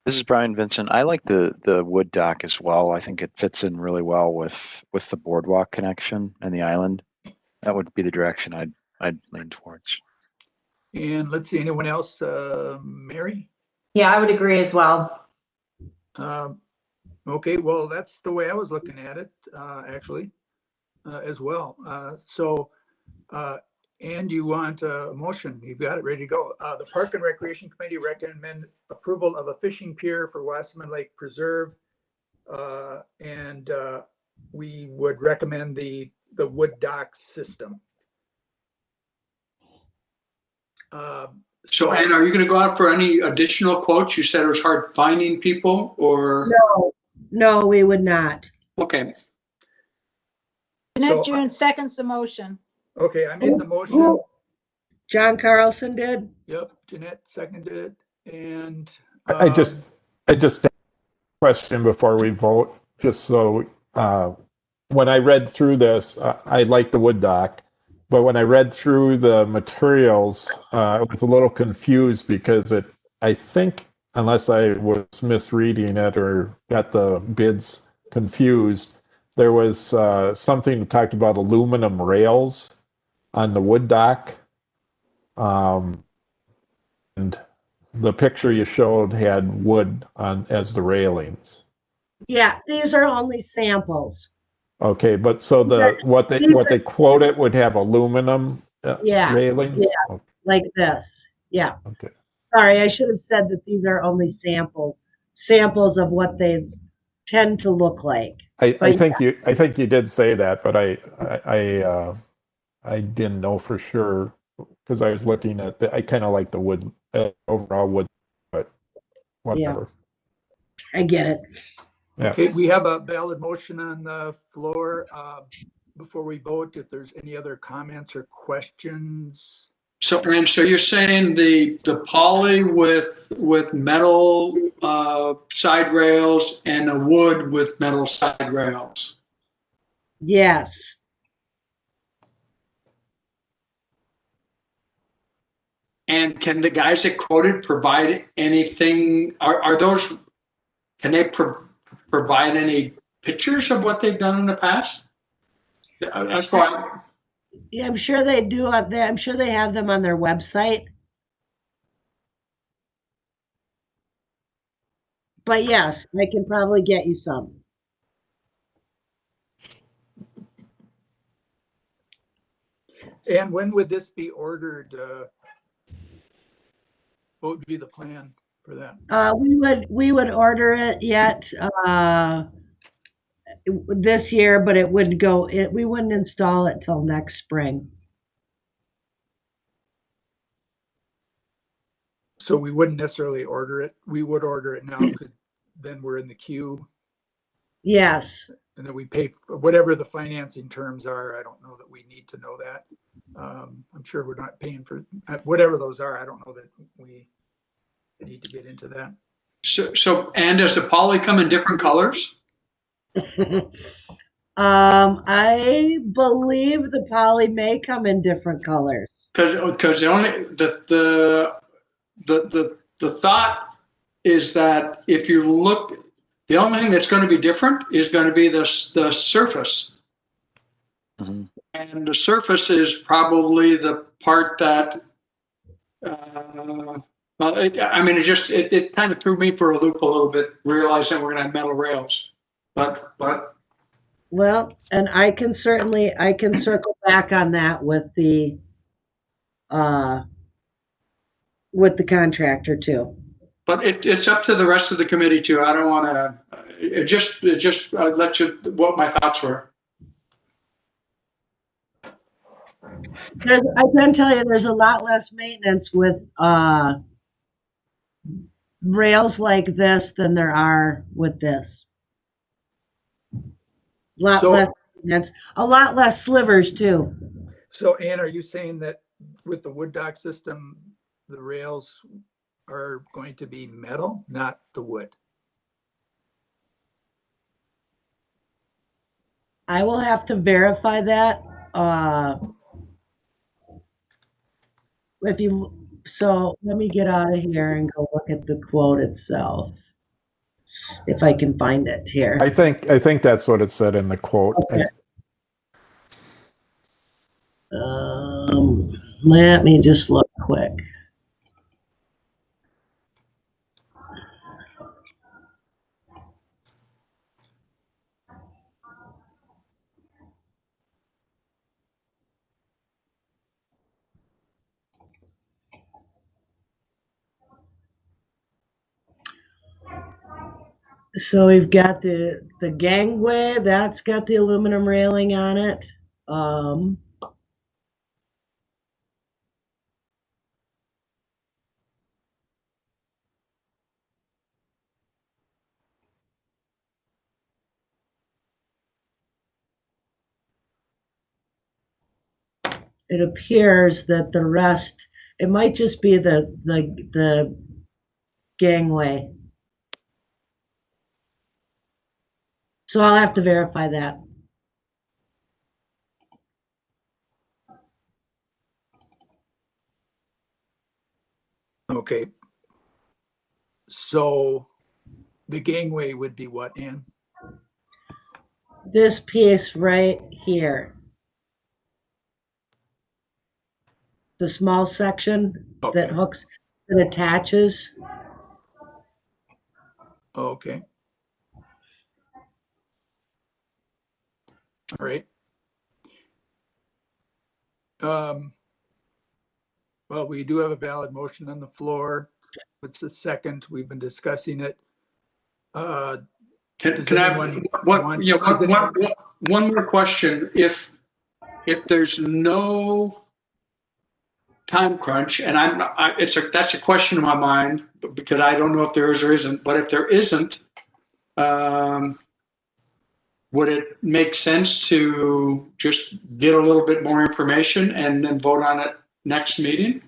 This is Brian Vincent. I like the wood dock as well. I think it fits in really well with the boardwalk connection and the island. That would be the direction I'd lean towards. And let's see, anyone else? Mary? Yeah, I would agree as well. Okay, well, that's the way I was looking at it, actually, as well. And you want a motion, you've got it ready to go. The Park and Recreation Committee recommend approval of a fishing pier for Wassermann Lake Preserve. And we would recommend the wood dock system. So, Ann, are you going to go out for any additional quotes? You said it was hard finding people, or? No, we would not. Okay. Jeanette June seconds the motion. Okay, I made the motion. John Carlson did. Yep, Jeanette seconded it. And I just have a question before we vote, just so when I read through this, I like the wood dock, but when I read through the materials, I was a little confused because I think, unless I was misreading it or got the bids confused, there was something that talked about aluminum rails on the wood dock. And the picture you showed had wood on as the railings. Yeah, these are only samples. Okay, but so what they quoted would have aluminum railings? Yeah, like this. Yeah. Okay. Sorry, I should have said that these are only samples of what they tend to look like. I think you did say that, but I didn't know for sure because I was looking at I kind of like the wood overall wood, but whatever. Yeah, I get it. Yeah. okay, we have a valid motion on the floor. Before we vote, if there's any other comments or questions. So, Ann, so you're saying the poly with metal side rails and a wood with metal side rails? Yes. And can the guys that quoted provide anything? Are those? Can they provide any pictures of what they've done in the past? That's why. Yeah, I'm sure they do. I'm sure they have them on their website. But yes, I can probably get you some. And when would this be ordered? What would be the plan for that? We would order it yet this year, but it would go. We wouldn't install it till next spring. So we wouldn't necessarily order it. We would order it now because then we're in the queue, Yes. and then we pay for whatever the financing terms are. I don't know that we need to know that. I'm sure we're not paying for whatever those are. I don't know that we need to get into that. So, and does the poly come in different colors? I believe the poly may come in different colors. Because the only the thought is that if you look, the only thing that's going to be different is going to be the surface. Mhm. And the surface is probably the part that, well, it kind of threw me for a loop a little bit, realizing we're going to have metal rails. But Well, and I can circle back on that with the contractor too. But it's up to the rest of the committee too. I don't want to, just let you, what my thoughts were. I can tell you there's a lot less maintenance with rails like this than there are with this. Less maintenance, a lot less slivers too. So Ann, are you saying that with the wood dock system, the rails are going to be metal, not the wood? I will have to verify that. So let me get out of here and go look at the quote itself, if I can find it here. I think that's what it said in the quote. Okay. Let me just look quick. So we've got the gangway, that's got the aluminum railing on it. It appears that the rest, it might just be the gangway. So I'll have to verify that. Okay. So the gangway would be what, Ann? This piece right here. The small section that hooks, that attaches. Okay. All right. Well, we do have a valid motion on the floor. What's the second? We've been discussing it. Can Does I anyone have one more question? If there's no time crunch, and that's a question in my mind because I don't know if there is or isn't. But if there isn't, would it make sense to just get a little bit more information and then vote on it next meeting?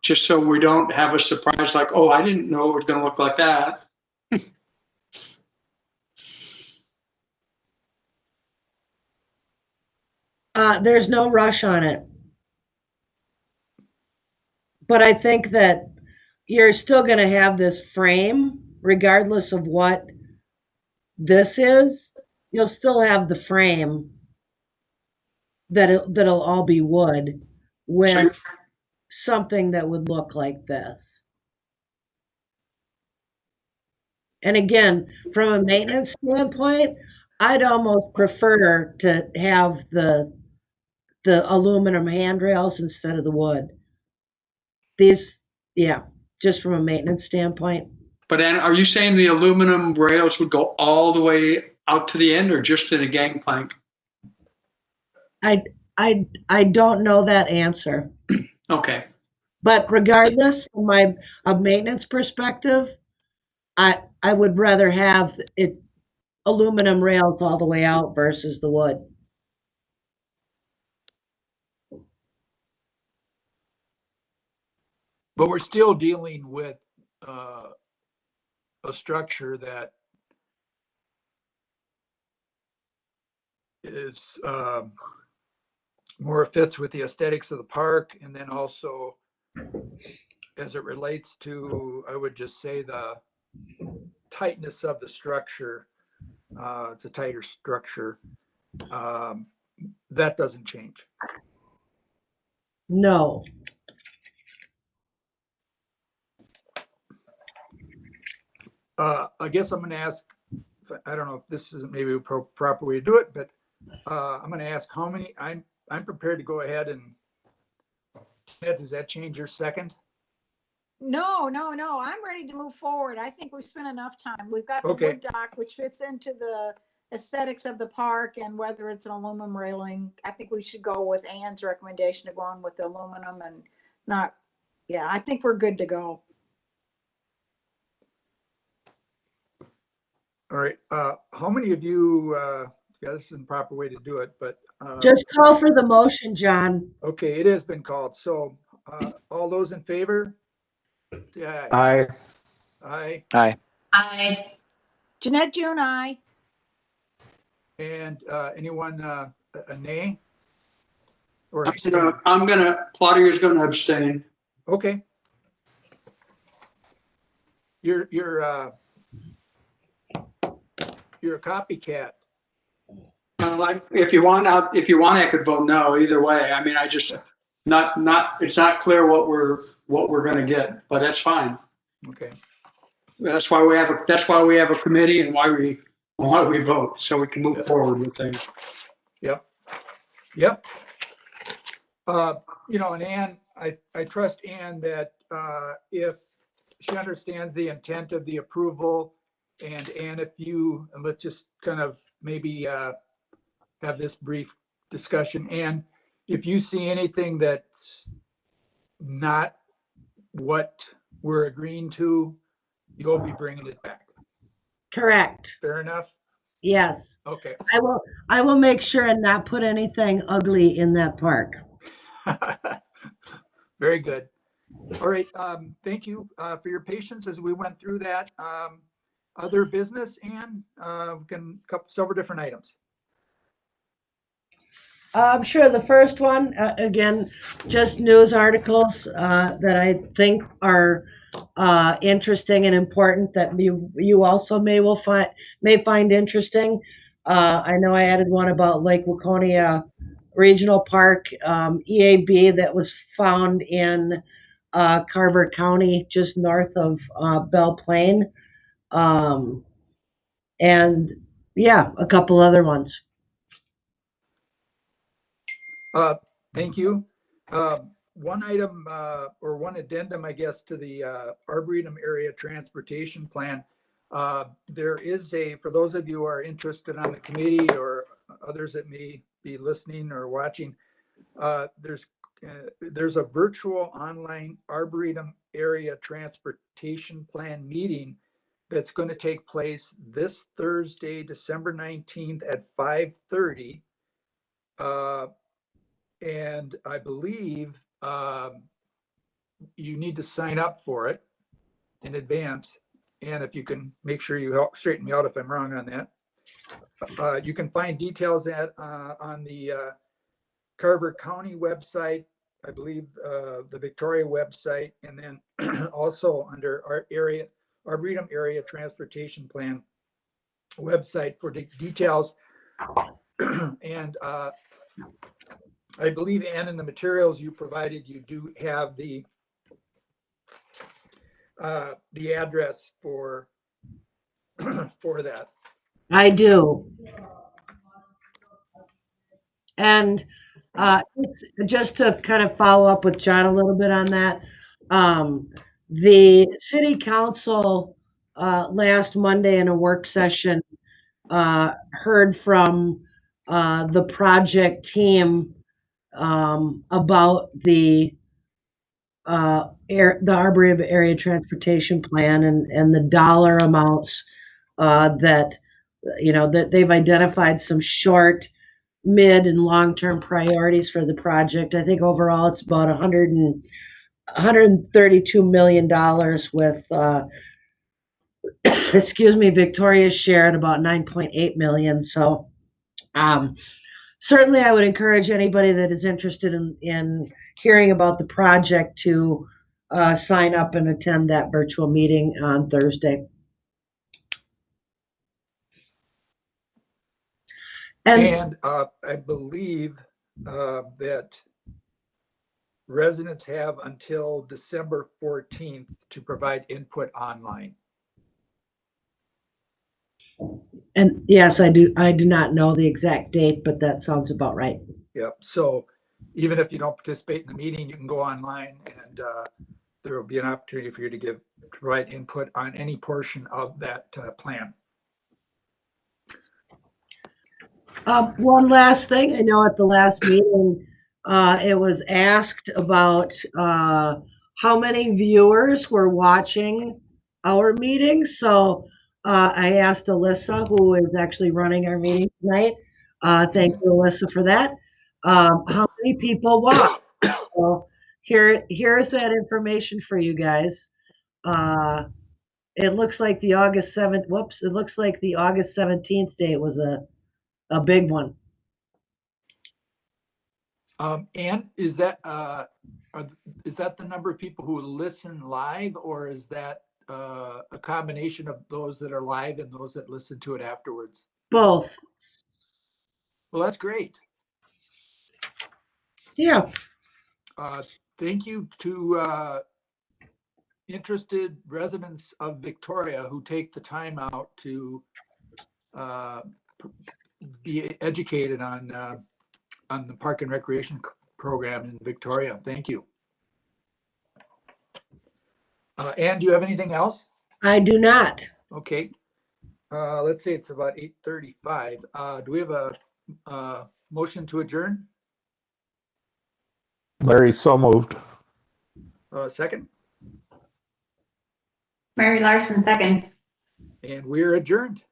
Just so we don't have a surprise like, oh, I didn't know it was going to look like that. There's no rush on it. But I think that you're still going to have this frame, regardless of what this is. You'll still have the frame that'll all be wood with something that would look like this. And again, from a maintenance standpoint, I'd almost prefer to have the the aluminum handrails instead of the wood. These, yeah, just from a maintenance standpoint. But Ann, are you saying the aluminum rails would go all the way out to the end or just in a gangplank? I don't know that answer. Okay. But regardless, from a maintenance perspective, I would rather have it aluminum rails all the way out versus the wood. But we're still dealing with a structure that is more fits with the aesthetics of the park, and then also as it relates to, I would just say, the tightness of the structure. It's a tighter structure. That doesn't change. No. I guess I'm going to ask, I don't know if this isn't maybe a proper way to do it, but I'm going to ask how many, I'm prepared to go ahead and, does that change your second? No, I'm ready to move forward. I think we've spent enough time. We've got the Okay. wood dock, which fits into the aesthetics of the park, and whether it's an aluminum railing, I think we should go with Ann's recommendation of going with the aluminum and not, yeah, I think we're good to go. All right. How many of you, yeah, this isn't the proper way to do it, but. Just call for the motion, John. Okay, it has been called. So all those in favor? Say aye. Aye. Aye. Aye. I, Jeanette June, I. And anyone a nay? Or Claudia's gonna abstain. okay. You're a copycat. Like if you want, I could vote no either way. I mean, I just it's not clear what we're gonna get, but that's fine. Okay. That's why we have a committee and why we vote, so we can move forward with things. Yep. And Ann, I trust Ann that if she understands the intent of the approval, and Ann, and let's just kind of maybe have this brief discussion. And if you see anything that's not what we're agreeing to, you'll be bringing it back. Correct. Fair enough? Yes. Okay. I will make sure and not put anything ugly in that park. Very good. All right. Thank you for your patience as we went through that. Other business, and we can cover several different items. I'm sure the first one, again, just news articles that I think are interesting and important that you also may find interesting. I know I added one about Lake Waconia Regional Park, EAB, that was found in Carver County, just north of Belle Plaine. And yeah, a couple other ones. Thank you. One item or one addendum, I guess, to the Arboretum Area Transportation Plan. There is for those of you who are interested on the committee or others that may be listening or watching, there's a virtual online Arboretum Area Transportation Plan meeting that's going to take place this Thursday, December 19th at 5:30. And I believe you need to sign up for it in advance. And if you can make sure you help straighten me out if I'm wrong on that. You can find details on the Carver County website, I believe the Victoria website, and then also under our Arboretum Area Transportation Plan website for details. And I believe, Ann, in the materials you provided, you do have the address for that. I do. And Just to kind of follow up with John a little bit on that, the city council last Monday in a work session heard from the project team about the Arboretum Area Transportation Plan and the dollar amounts that that they've identified some short, mid, and long-term priorities for the project. I think overall it's about $132 million with excuse me, Victoria's share at about 9.8 million. So certainly I would encourage anybody that is interested in hearing about the project to sign up and attend that virtual meeting on Thursday. And I believe that residents have until December 14th to provide input online. And yes, I do not know the exact date, but that sounds about right. Yep. So even if you don't participate in the meeting, you can go online and there will be an opportunity for you to provide input on any portion of that plan. One last thing. I know at the last meeting, it was asked about how many viewers were watching our meeting. So I asked Alyssa, who is actually running our meeting tonight. Thank you, Alyssa, for that. How many people watched? So here's that information for you guys. It looks like the August 7th. Whoops! It looks like the August 17th date was a big one. And is that the number of people who listen live, or is that a combination of those that are live and those that listen to it afterwards? Both. Well, that's great. Yeah. Thank you to interested residents of Victoria who take the time out to be educated on the Park and Recreation program in Victoria. Thank you. Ann, do you have anything else? I do not. Okay. Let's say it's about 8:35. Do we have a motion to adjourn? Larry, so moved. Second? Mary Larson, second. And we're adjourned.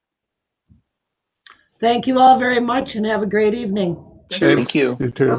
Thank you all very much and have a great evening. Thank you. You too.